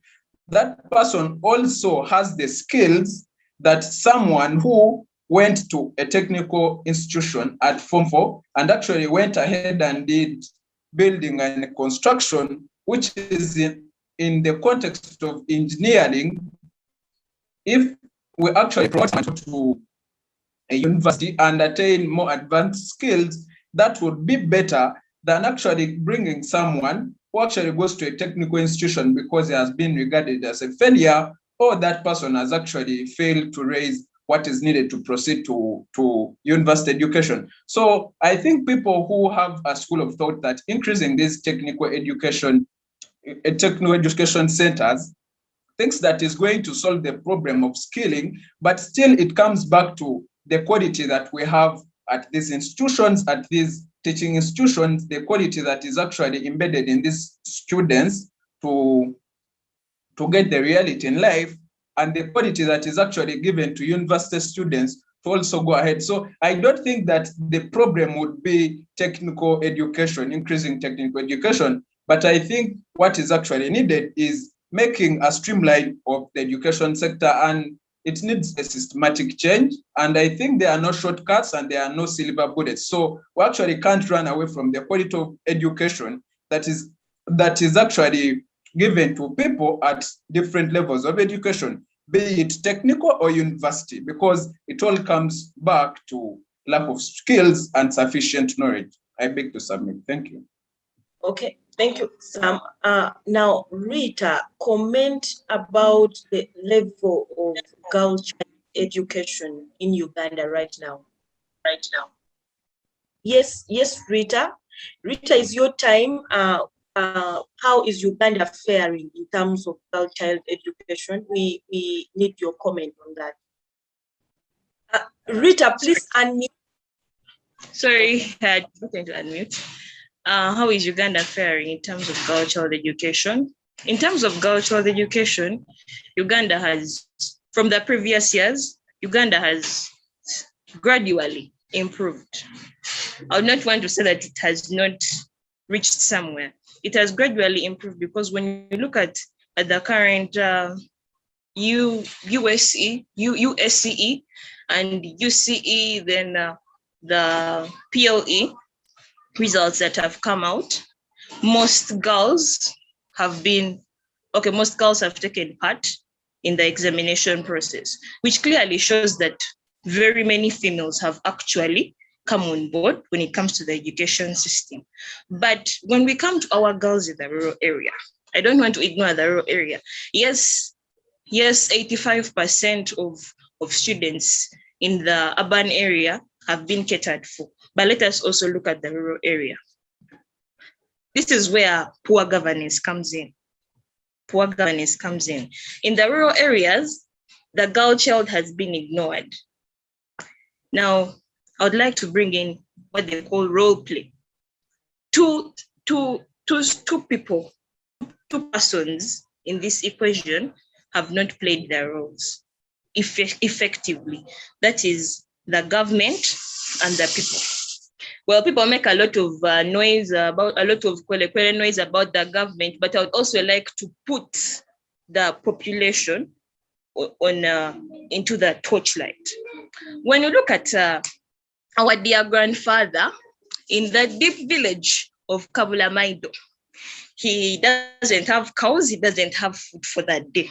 that person also has the skills that someone who went to a technical institution at Form 4 and actually went ahead and did building and construction, which is in the context of engineering. If we actually promote to a university and attain more advanced skills, that would be better than actually bringing someone who actually goes to a technical institution because he has been regarded as a failure, or that person has actually failed to raise what is needed to proceed to university education. So I think people who have a school of thought that increasing these technical education centers thinks that is going to solve the problem of skilling, but still it comes back to the quality that we have at these institutions, at these teaching institutions, the quality that is actually embedded in these students to get the reality in life, and the quality that is actually given to university students to also go ahead. So I don't think that the problem would be technical education, increasing technical education, but I think what is actually needed is making a streamline of the education sector, and it needs a systematic change. And I think there are no shortcuts and there are no silver bullets. So we actually can't run away from the quality of education that is actually given to people at different levels of education, be it technical or university, because it all comes back to lack of skills and sufficient knowledge. I beg to submit. Thank you. Okay, thank you, Sam. Now, Ritah, comment about the level of girl child education in Uganda right now. Yes, Ritah. Ritah, is your time. How is Uganda faring in terms of girl child education? We need your comment on that. Ritah, please unmute. Sorry, I had forgotten to unmute. How is Uganda faring in terms of girl child education? In terms of girl child education, Uganda has, from the previous years, Uganda has gradually improved. I would not want to say that it has not reached somewhere. It has gradually improved because when you look at the current USCE and UCE, then the PLE results that have come out, most girls have taken part in the examination process, which clearly shows that very many females have actually come on board when it comes to the education system. But when we come to our girls in the rural area, I don't want to ignore the rural area. Yes, 85% of students in the urban area have been catered for. But let us also look at the rural area. This is where poor governance comes in. In the rural areas, the girl child has been ignored. Now, I would like to bring in what they call role play. Two persons in this equation have not played their roles effectively. That is the government and the people. Well, people make a lot of noise about the government, but I would also like to put the population into the torchlight. When you look at our dear grandfather in the deep village of Kabulamaido, he doesn't have cows, he doesn't have food for that day.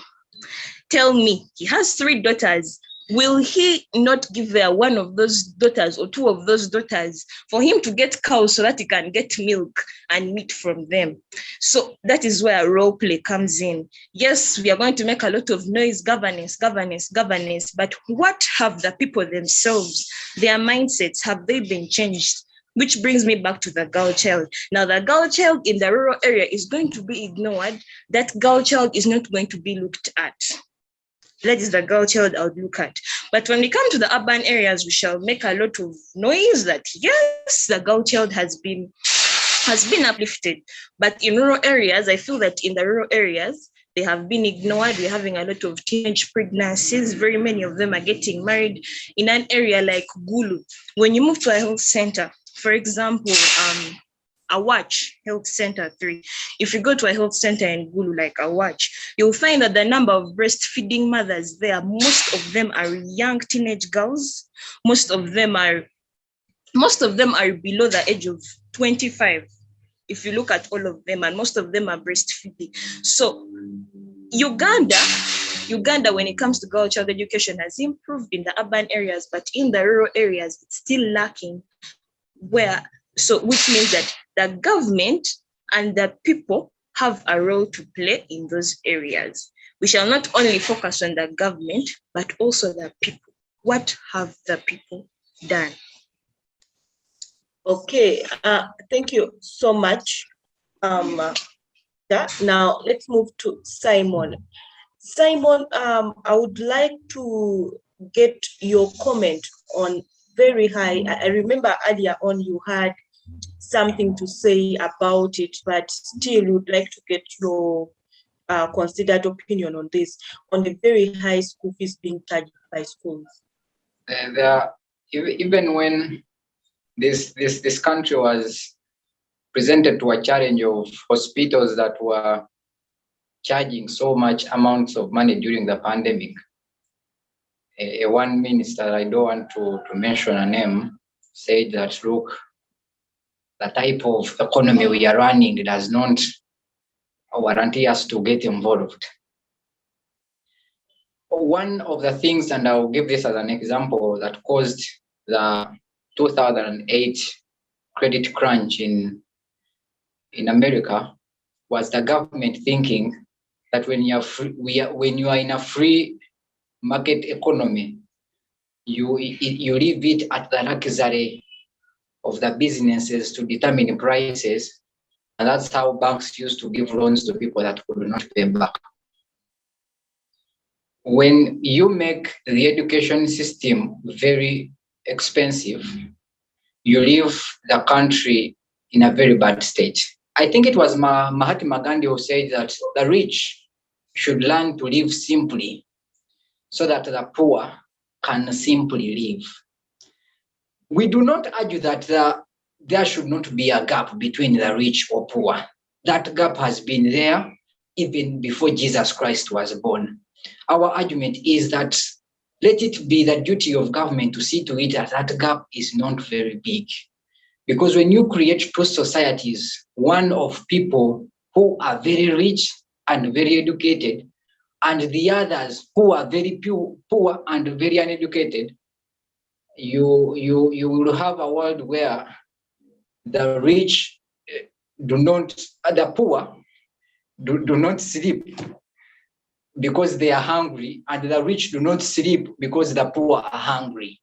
Tell me, he has 3 daughters. Will he not give one of those daughters or 2 of those daughters for him to get cows so that he can get milk and meat from them? So that is where role play comes in. Yes, we are going to make a lot of noise, governance, but what have the people themselves, their mindsets, have they been changed? Which brings me back to the girl child. Now, the girl child in the rural area is going to be ignored. That girl child is not going to be looked at. That is the girl child I would look at. But when we come to the urban areas, we shall make a lot of noise that yes, the girl child has been uplifted. But in rural areas, I feel that in the rural areas, they have been ignored. We're having a lot of teenage pregnancies. Very many of them are getting married in an area like Gulu. When you move to a health center, for example, Awach Health Center 3. If you go to a health center in Gulu like Awach, you'll find that the number of breastfeeding mothers there, most of them are young teenage girls. Most of them are below the age of 25. If you look at all of them, and most of them are breastfeeding. So Uganda, when it comes to girl child education, has improved in the urban areas, but in the rural areas, it's still lacking. Which means that the government and the people have a role to play in those areas. We shall not only focus on the government, but also the people. What have the people done? Okay, thank you so much. Now let's move to Simon. Simon, I would like to get your comment on very high. I remember earlier on you had something to say about it, but still would like to get your considered opinion on this, on the very high school fees being charged by schools. Even when this country was presented to a challenge of hospitals that were charging so much amounts of money during the pandemic, one minister, I don't want to mention a name, said that, look, the type of economy we are running does not warranty us to get involved. One of the things, and I'll give this as an example, that caused the 2008 credit crunch in America was the government thinking that when you are in a free market economy, you leave it at the luxury of the businesses to determine prices, and that's how banks used to give loans to people that could not pay back. When you make the education system very expensive, you leave the country in a very bad state. I think it was Mahatma Gandhi who said that the rich should learn to live simply so that the poor can simply live. We do not argue that there should not be a gap between the rich or poor. That gap has been there even before Jesus Christ was born. Our argument is that let it be the duty of government to see to it that that gap is not very big. Because when you create two societies, one of people who are very rich and very educated, and the others who are very poor and very uneducated, you will have a world where the rich the poor do not sleep because they are hungry, and the rich do not sleep because the poor are hungry.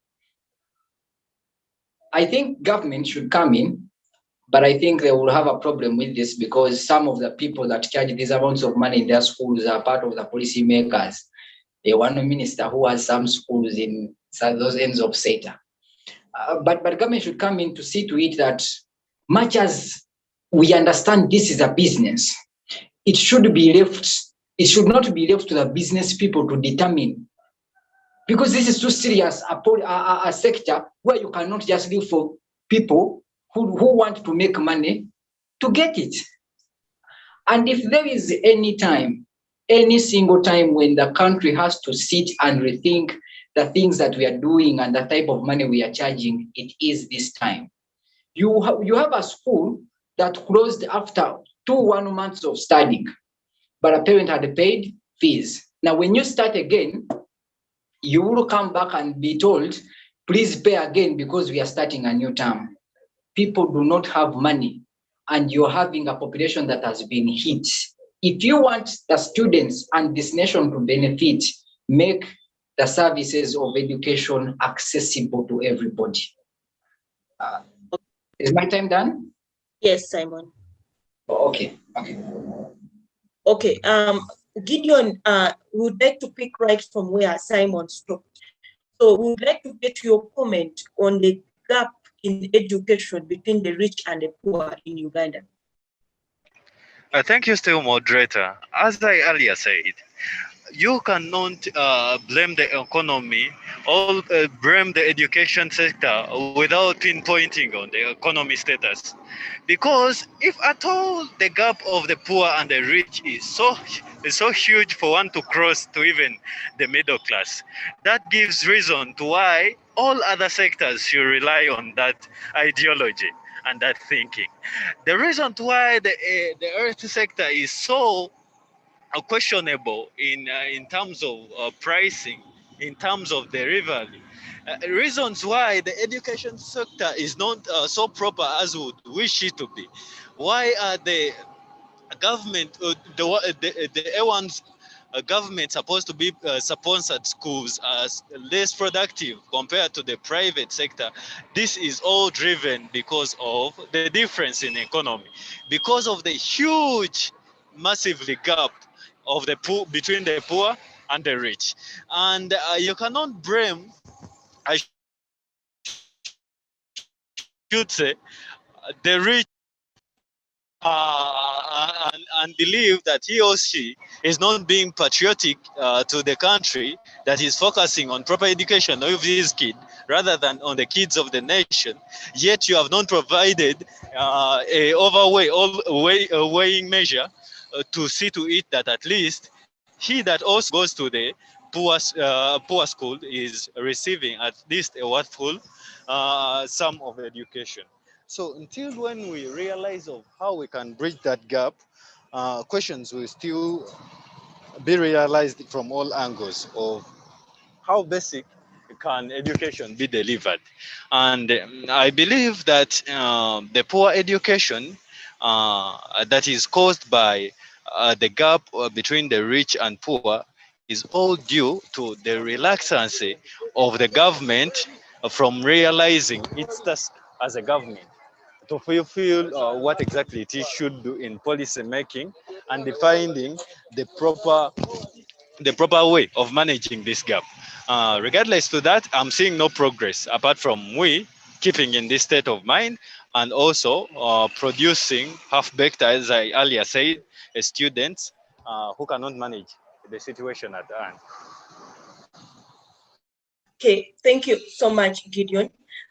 I think government should come in, but I think they will have a problem with this because some of the people that charge these amounts of money in their schools are part of the policy makers. One minister who has some schools in those ends of SETA. But government should come in to see to it that much as we understand this is a business, it should not be left to the business people to determine. Because this is too serious, a sector where you cannot just leave for people who want to make money to get it. And if there is any single time when the country has to sit and rethink the things that we are doing and the type of money we are charging, it is this time. You have a school that closed after 1 months of studying, but a parent had paid fees. Now, when you start again, you will come back and be told, please pay again because we are starting a new term. People do not have money, and you're having a population that has been hit. If you want the students and this nation to benefit, make the services of education accessible to everybody. Is my time done? Yes, Simon. Okay. Okay. Gideon, would like to pick right from where Simon stopped. So we would like to get your comment on the gap in education between the rich and the poor in Uganda. Thank you, still moderator. As I earlier said, you cannot blame the economy all blame the education sector without pinpointing on the economy status. Because if at all the gap of the poor and the rich is so huge for one to cross to even the middle class, that gives reason to why all other sectors should rely on that ideology and that thinking. The reason why the earth sector is so questionable in terms of pricing, in terms of delivery. Reasons why the education sector is not so proper as we would wish it to be. Why are the government, the A1's government supposed to be sponsored schools as less productive compared to the private sector? This is all driven because of the difference in economy, because of the huge, massively gap of the poor between the poor and the rich, and you cannot blame, I should say, the rich and believe that he or she is not being patriotic to the country, that is focusing on proper education of his kid rather than on the kids of the nation. Yet you have not provided a weighing measure to see to it that at least he that also goes to the poor school is receiving at least a worthful sum of education. So until when we realize of how we can bridge that gap, questions will still be realized from all angles of how basic can education be delivered. And I believe that the poor education that is caused by the gap between the rich and poor is all due to the reluctancy of the government from realizing its task as a government to fulfill what exactly it is should do in policy making and defining the proper way of managing this gap. Regardless to that, I'm seeing no progress apart from we keeping in this state of mind and also producing half-baked, as I earlier said, students who cannot manage the situation at hand. Okay, thank you so much, Gideon.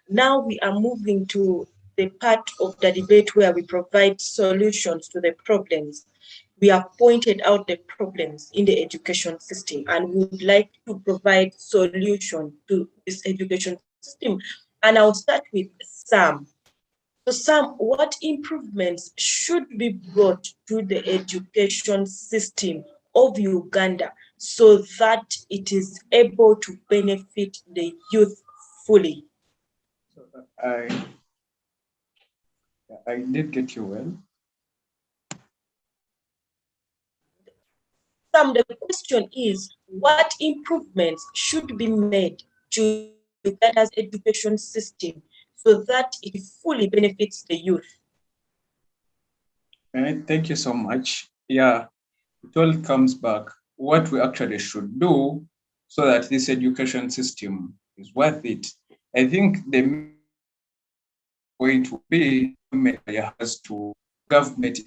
Now we are moving to the part of the debate where we provide solutions to the problems. We have pointed out the problems in the education system and we would like to provide solution to this education system. And I'll start with Sam. So Sam, what improvements should be brought to the education system of Uganda so that it is able to benefit the youth fully? I did get you well. Sam, the question is, what improvements should be made to Uganda's education system so that it fully benefits the youth? Thank you so much. Yeah, it all comes back what we actually should do so that this education system is worth it. I think the going to be has to government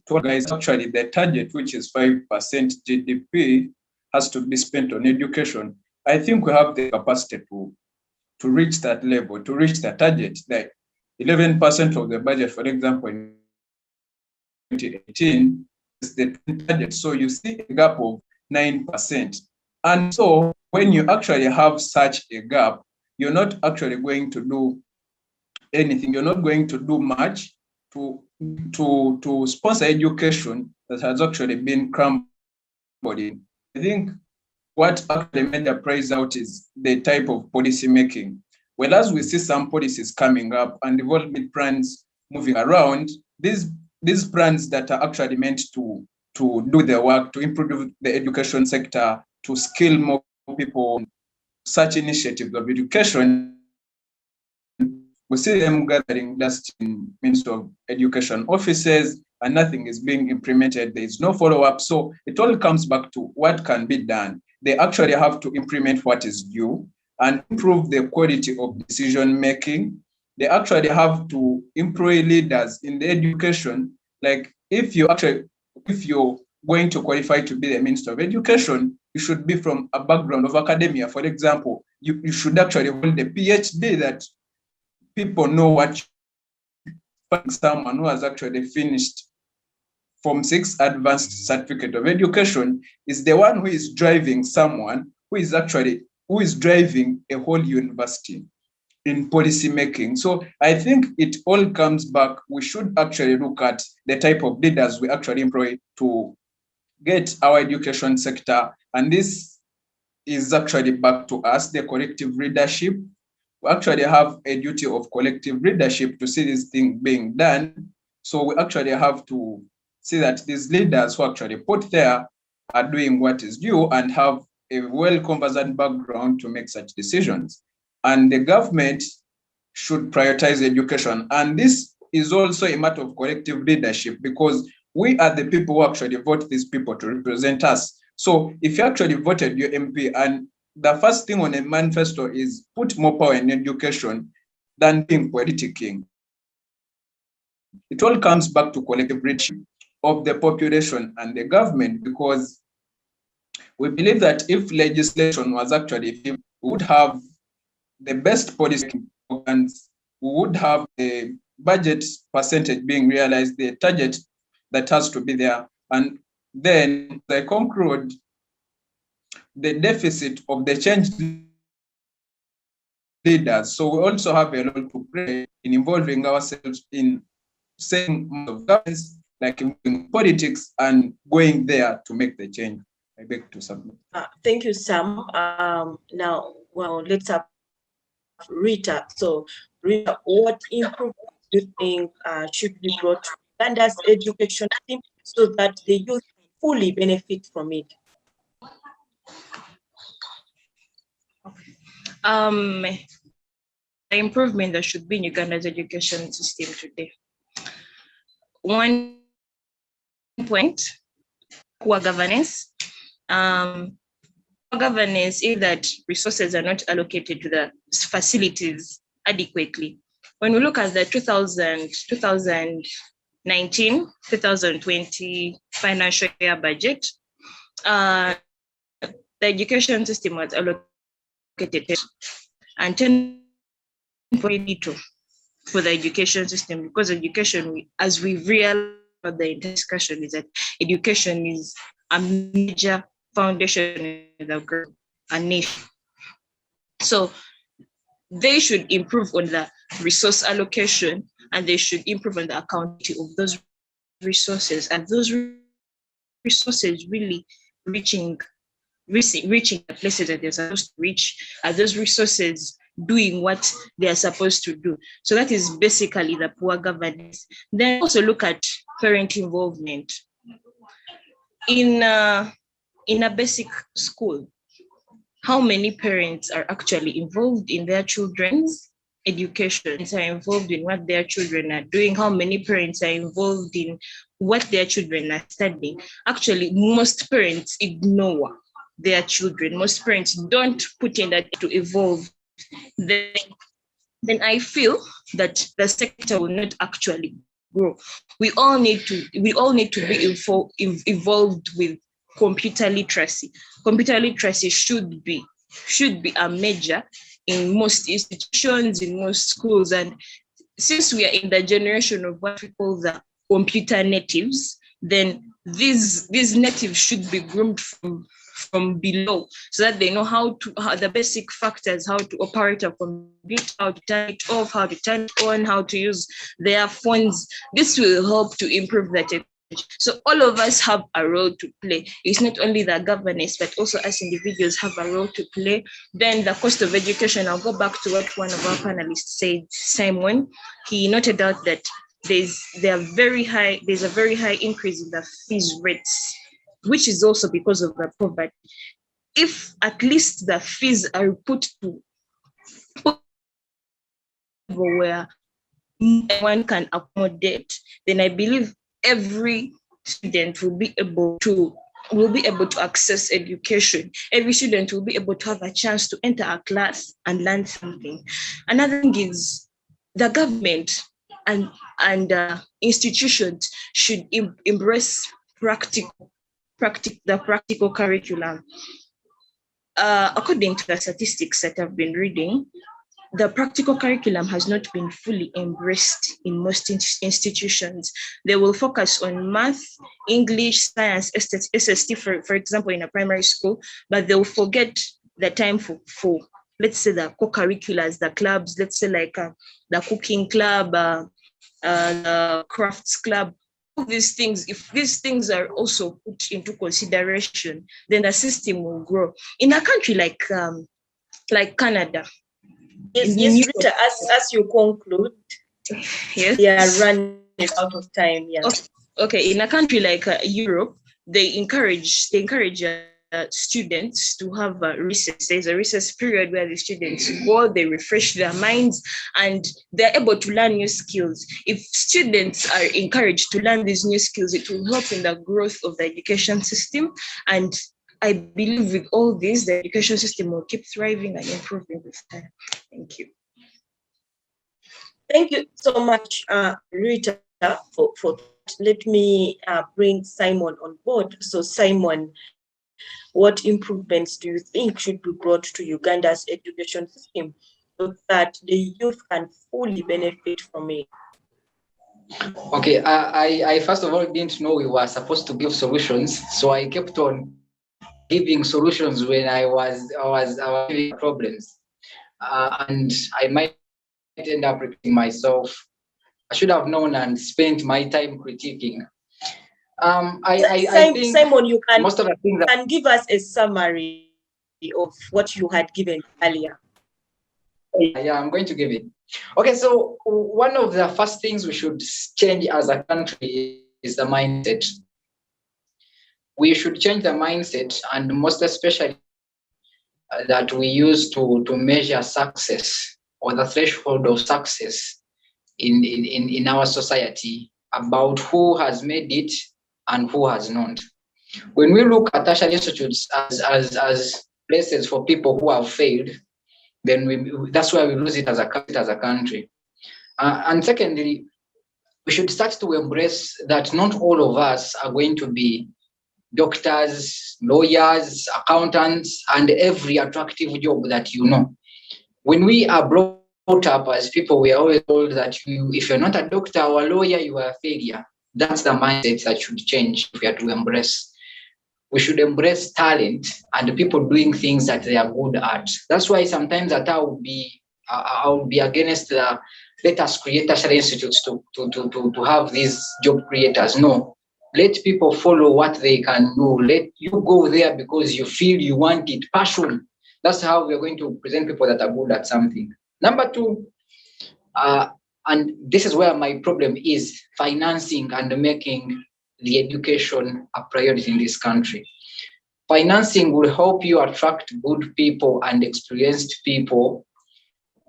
told guys actually the target, which is 5% GDP, has to be spent on education. I think we have the capacity to reach that level, to reach the target. Like 11% of the budget, for example, in 2018 is the target. So you see a gap of 9%. And so when you actually have such a gap, you're not actually going to do anything. You're not going to do much to sponsor education that has actually been crumbled in. I think what actually made the prize out is the type of policy making. Whereas we see some policies coming up and development plans moving around, these plans that are actually meant to do the work, to improve the education sector, to skill more people, such initiatives of education, we see them gathering just in Ministry of Education offices and nothing is being implemented. There is no follow-up. So it all comes back to what can be done. They actually have to implement what is due and improve the quality of decision-making. They actually have to employ leaders in the education. Like if you're going to qualify to be the Minister of Education, you should be from a background of academia. For example, you should actually hold a PhD, that people know what someone who has actually finished Form 6 Advanced Certificate of Education is the one who is driving someone who is driving a whole university in policy making. So I think it all comes back. We should actually look at the type of leaders we actually employ to get our education sector. And this is actually back to us, the collective leadership. We actually have a duty of collective leadership to see this thing being done. So we actually have to see that these leaders who actually put there are doing what is due and have a well-conversant background to make such decisions. And the government should prioritize education. And this is also a matter of collective leadership, because we are the people who actually vote these people to represent us. So if you actually voted your MP and the first thing on a manifesto is put more power in education than being politicking, it all comes back to collective leadership of the population and the government, because we believe that if legislation was actually, we would have the best policy organs, we would have the budget percentage being realized, the target that has to be there. And then I conclude the deficit of the change leaders. So we also have a role to play in involving ourselves in saying of governance, like in politics, and going there to make the change. I beg to submit. Thank you, Sam. Now, well, let's have Ritah. So, Ritah, what improvements do you think should be brought to Uganda's education system so that the youth fully benefit from it? The improvement that should be in Uganda's education system today. One point, poor governance. Governance is that resources are not allocated to the facilities adequately. When we look at the 2019-2020 financial year budget, the education system was allocated and 10.2 for the education system, because education, as we realized the discussion, is that education is a major foundation in the nation. So they should improve on the resource allocation, and they should improve on the accountability of those resources, and those resources really reaching the places that they're supposed to reach, are those resources doing what they are supposed to do. So that is basically the poor governance. Then also look at parent involvement. In a basic school, how many parents are actually involved in their children's education, are involved in what their children are doing? How many parents are involved in what their children are studying? Actually, most parents ignore their children. Most parents don't put in that to evolve. Then I feel that the sector will not actually grow. We all need to be involved with computer literacy. Computer literacy should be a major in most institutions, in most schools. And since we are in the generation of what we call the computer natives, then these natives should be groomed from below, so that they know how the basic factors, how to operate a computer, how to turn it off, how to turn it on, how to use their phones. This will help to improve the technology. So all of us have a role to play. It's not only the governance, but also us individuals have a role to play. Then the cost of education, I'll go back to what one of our panelists said, Simon. He noted out that there's a very high increase in the fees rates, which is also because of the poverty. If at least the fees are put to where one can accommodate, then I believe every student will be able to access education. Every student will be able to have a chance to enter a class and learn something. Another thing is the government and institutions should embrace the practical curriculum. according to the statistics that I've been reading, the practical curriculum has not been fully embraced in most institutions. They will focus on math, English, science, SST, for example, in a primary school, but they'll forget the time for let's say, the co-curriculars, the clubs, let's say like the cooking club, the crafts club. All these things, if these things are also put into consideration, then the system will grow. In a country like Canada. Yes, Ritah, as you conclude, yes, they are running out of time. Yeah. Okay. In a country like Europe, they encourage students to have a recess. There's a recess period where the students go, they refresh their minds, and they're able to learn new skills. If students are encouraged to learn these new skills, it will help in the growth of the education system. And I believe with all this, the education system will keep thriving and improving with time. Thank you. Thank you so much, Ritah, for let me bring Simon on board. So Simon, what improvements do you think should be brought to Uganda's education system so that the youth can fully benefit from it? Okay, I first of all didn't know we were supposed to give solutions, so I kept on giving solutions when I was giving problems, and I might end up repeating myself. I should have known and spent my time critiquing. I think Simon, you can most of the things can give us a summary of what you had given earlier. Yeah, I'm going to give it. Okay, so one of the first things we should change as a country is the mindset. We should change the mindset, and most especially that we use to measure success or the threshold of success in our society, about who has made it and who has not. When we look at tertiary institutes as places for people who have failed, then that's where we lose it as a country. And secondly, we should start to embrace that not all of us are going to be doctors, lawyers, accountants, and every attractive job that you know. When we are brought up as people, we are always told that if you're not a doctor or a lawyer, you are a failure. That's the mindset that should change if we are to embrace. We should embrace talent and people doing things that they are good at. That's why sometimes that I will be against the let us create tertiary institutes to have these job creators. No. Let people follow what they can do. Let you go there because you feel you want it. Passion. That's how we're going to present people that are good at something. Number two, and this is where my problem is, financing and making the education a priority in this country. Financing will help you attract good people and experienced people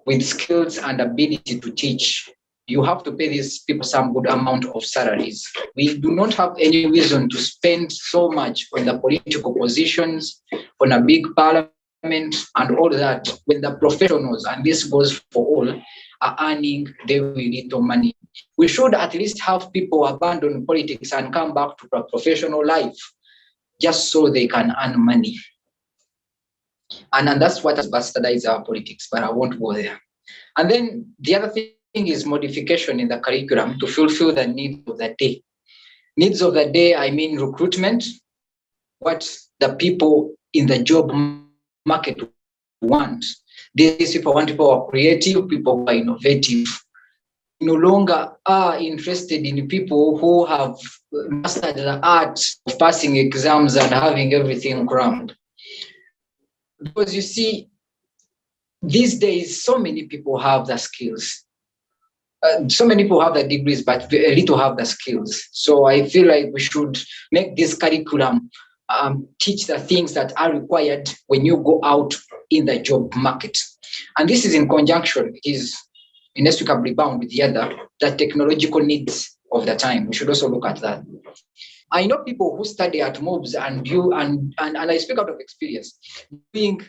with skills and ability to teach. You have to pay these people some good amount of salaries. We do not have any reason to spend so much on the political positions, on a big parliament and all that, when the professionals, and this goes for all, are earning very little money. We should at least have people abandon politics and come back to a professional life just so they can earn money. And that's what has bastardized our politics, but I won't go there. And then the other thing is modification in the curriculum to fulfill the needs of the day. Needs of the day, I mean recruitment, what the people in the job market want. These people want people who are creative, people who are innovative. No longer are interested in people who have mastered the art of passing exams and having everything crammed. Because you see, these days, so many people have the skills. So many people have the degrees, but a little have the skills. So I feel like we should make this curriculum teach the things that are required when you go out in the job market. And this is in conjunction, is inextricably bound with the other, the technological needs of the time. We should also look at that. I know people who study at MUBS and I speak out of experience, doing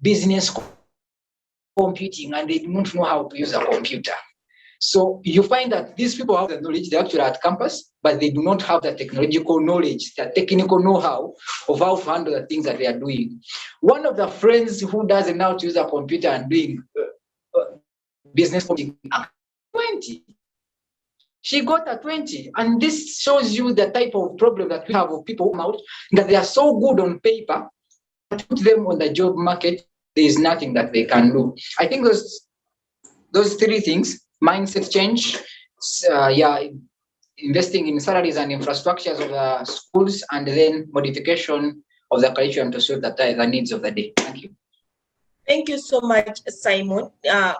business computing, and they don't know how to use a computer. So you find that these people have the knowledge, they're actually at campus, but they do not have the technological knowledge, the technical know-how of how to handle the things that they are doing. One of the friends who doesn't know how to use a computer and doing business 20. She got a 20. And this shows you the type of problem that we have of people out, that they are so good on paper, but put them on the job market, there is nothing that they can do. I think those three things, mindset change, investing in salaries and infrastructures of the schools, and then modification of the curriculum to serve the needs of the day. Thank you. Thank you so much, Simon.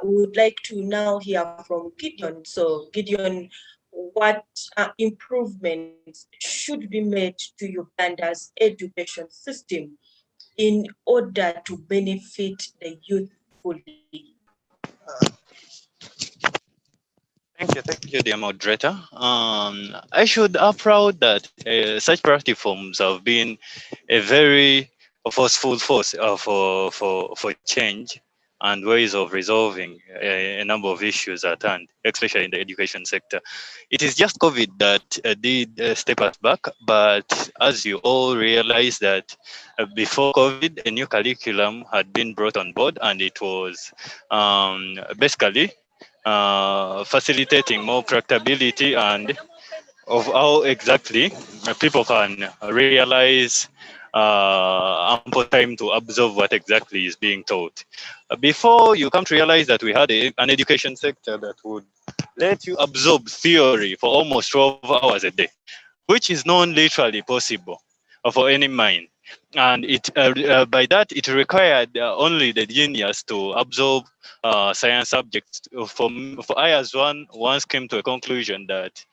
We would like to now hear from Gideon. So, Gideon, what improvements should be made to Uganda's education system in order to benefit the youth fully? Thank you, dear moderator. I should applaud that such platforms have been a very forceful force for change and ways of resolving a number of issues at hand, especially in the education sector. It is just COVID that did step us back, but as you all realize that before COVID, a new curriculum had been brought on board, and it was basically facilitating more practicability and of how exactly people can realize ample time to absorb what exactly is being taught. Before, you come to realize that we had an education sector that would let you absorb theory for almost 12 hours a day, which is not literally possible for any mind. And by that, it required only the genius to absorb science subjects. For I as once came to a conclusion that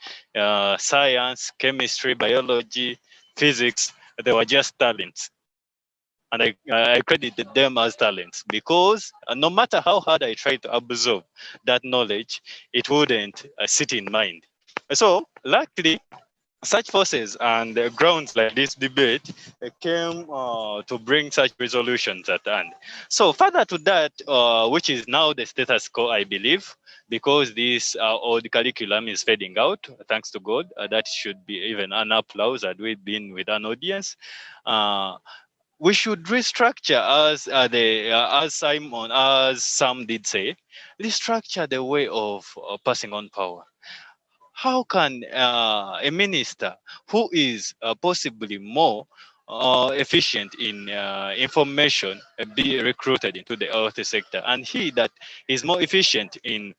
science, chemistry, biology, physics, they were just talents. And I credited them as talents because no matter how hard I tried to absorb that knowledge, it wouldn't sit in mind. So luckily, such forces and grounds like this debate came to bring such resolutions at hand. So further to that, which is now the status quo, I believe, because this old curriculum is fading out, thanks to God, that should be even an applause had we been with an audience. We should restructure as Sam did say, restructure the way of passing on power. How can a minister who is possibly more efficient in information be recruited into the health sector, and he that is more efficient in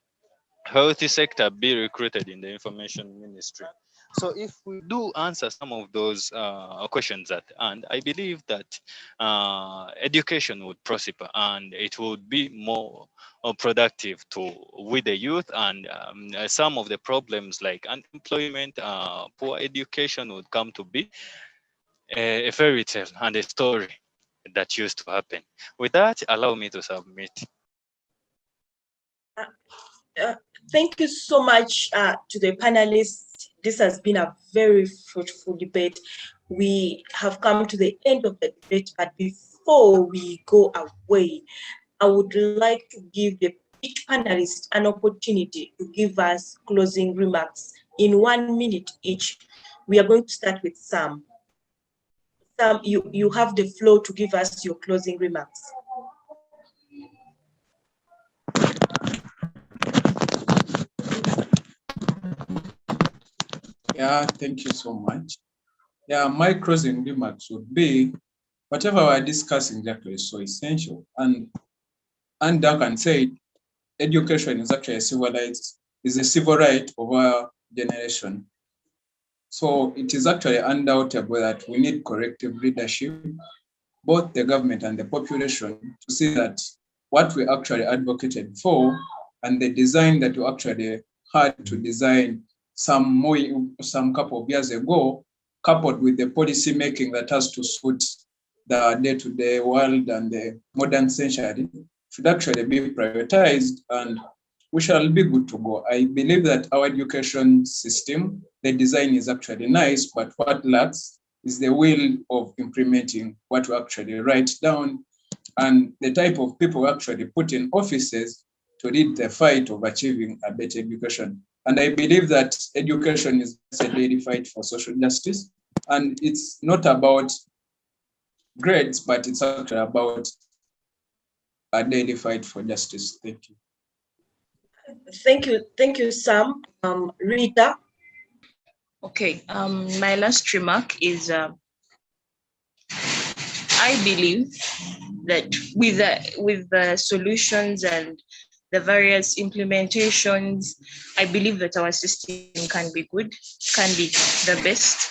health sector be recruited in the information ministry? So if we do answer some of those questions at hand, I believe that education would prosper and it would be more productive with the youth, and some of the problems like unemployment, poor education would come to be a fairy tale and a story that used to happen. With that, allow me to submit. Thank you so much to the panelists. This has been a very fruitful debate. We have come to the end of the debate, but before we go away, I would like to give each panelist an opportunity to give us closing remarks in 1 minute each. We are going to start with Sam. Sam, you have the floor to give us your closing remarks. Yeah, thank you so much. Yeah, my closing remarks would be, whatever we're discussing exactly is so essential. And Duncan said, education is actually a civil right of our generation. So it is actually undoubtable that we need corrective leadership, both the government and the population, to see that what we actually advocated for and the design that we actually had to design some couple of years ago, coupled with the policy making that has to suit the day-to-day world and the modern century, should actually be prioritized, and we shall be good to go. I believe that our education system, the design is actually nice, but what lacks is the will of implementing what we actually write down, and the type of people we actually put in offices to lead the fight of achieving a better education. And I believe that education is a daily fight for social justice. And it's not about grades, but it's actually about a daily fight for justice. Thank you. Thank you, Sam. Ritah. Okay, my last remark is I believe that with the solutions and the various implementations, I believe that our system can be good, can be the best.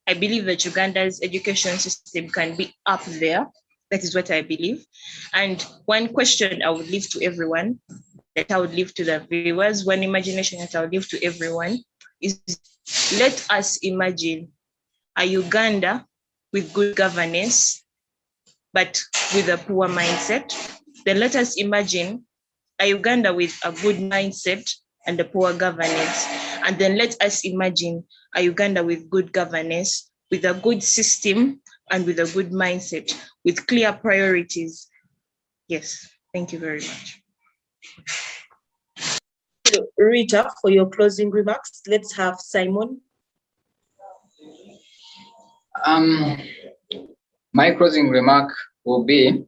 I believe that Uganda's education system can be up there. That is what I believe. And one question I would leave to everyone, that I would leave to the viewers, one imagination that I would leave to everyone is, let us imagine a Uganda with good governance, but with a poor mindset. Then let us imagine a Uganda with a good mindset and a poor governance. And then let us imagine a Uganda with good governance, with a good system, and with a good mindset, with clear priorities. Yes, thank you very much. Ritah, for your closing remarks, let's have Simon. My closing remark will be,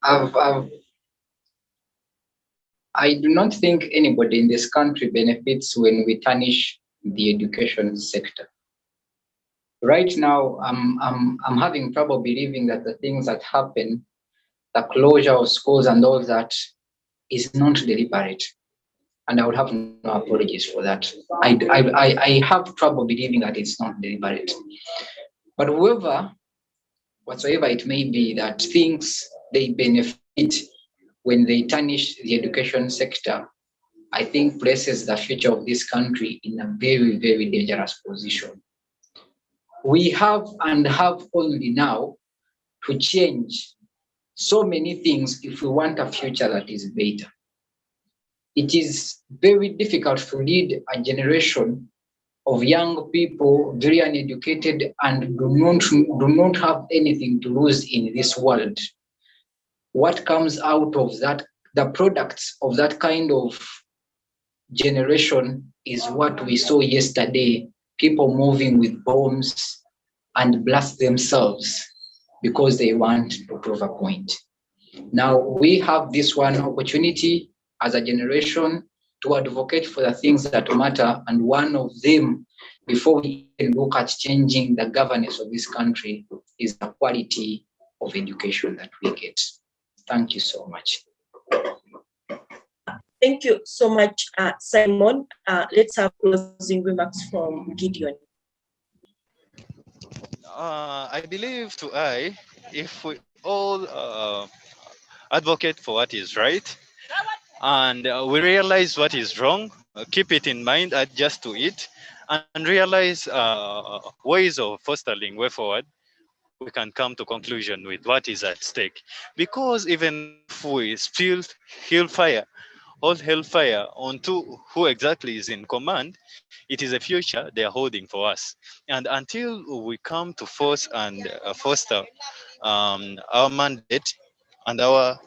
I do not think anybody in this country benefits when we tarnish the education sector. Right now, I'm having trouble believing that the things that happen, the closure of schools and all that, is not deliberate. And I would have no apologies for that. I have trouble believing that it's not deliberate. But whatsoever it may be, that things they benefit when they tarnish the education sector, I think places the future of this country in a very, very dangerous position. We have only now to change so many things if we want a future that is better. It is very difficult to lead a generation of young people, very uneducated, and do not have anything to lose in this world. What comes out of that, the products of that kind of generation, is what we saw yesterday, people moving with bombs and blast themselves because they want to prove a point. Now we have this one opportunity as a generation to advocate for the things that matter, and one of them, before we even look at changing the governance of this country, is the quality of education that we get. Thank you so much. Thank you so much, Simon. Let's have closing remarks from Gideon. I believe if we all advocate for what is right, and we realize what is wrong, keep it in mind, adjust to it, and realize ways of fostering way forward, we can come to conclusion with what is at stake. Because even if we spill hold hellfire onto who exactly is in command, it is a future they are holding for us. And until we come to force and foster our mandate and our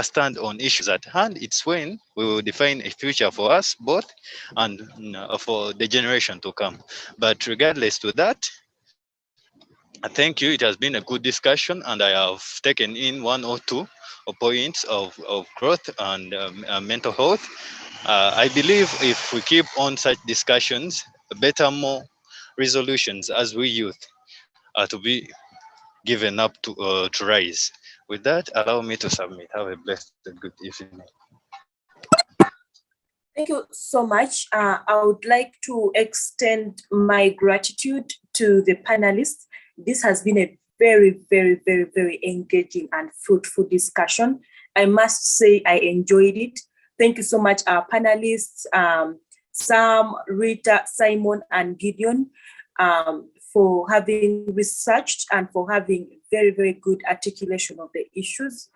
stand on issues at hand, it's when we will define a future for us both and for the generation to come. But regardless to that, thank you. It has been a good discussion, and I have taken in one or two points of growth and mental health. I believe if we keep on such discussions, more resolutions as we youth are to be given up to rise. With that, allow me to submit. Have a blessed and good evening. Thank you so much. I would like to extend my gratitude to the panelists. This has been a very, very, very, very engaging and fruitful discussion. I must say I enjoyed it. Thank you so much, our panelists, Sam, Ritah, Simon, and Gideon, for having researched and for having very, very good articulation of the issues.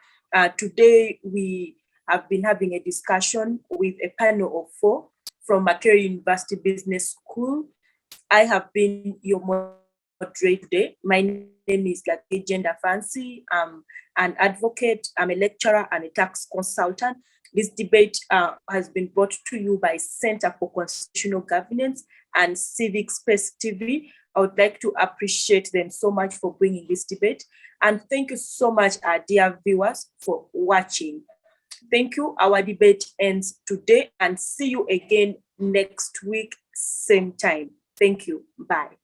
Today, we have been having a discussion with a panel of 4 from Makerere University Business School. I have been your moderate today. My name is Gideon. I'm an advocate, I'm a lecturer and a tax consultant. This debate has been brought to you by Center for Constitutional Governance and Civic Space TV. I would like to appreciate them so much for bringing this debate. And thank you so much, our dear viewers, for watching. Thank you. Our debate ends today, and see you again next week, same time. Thank you. Bye.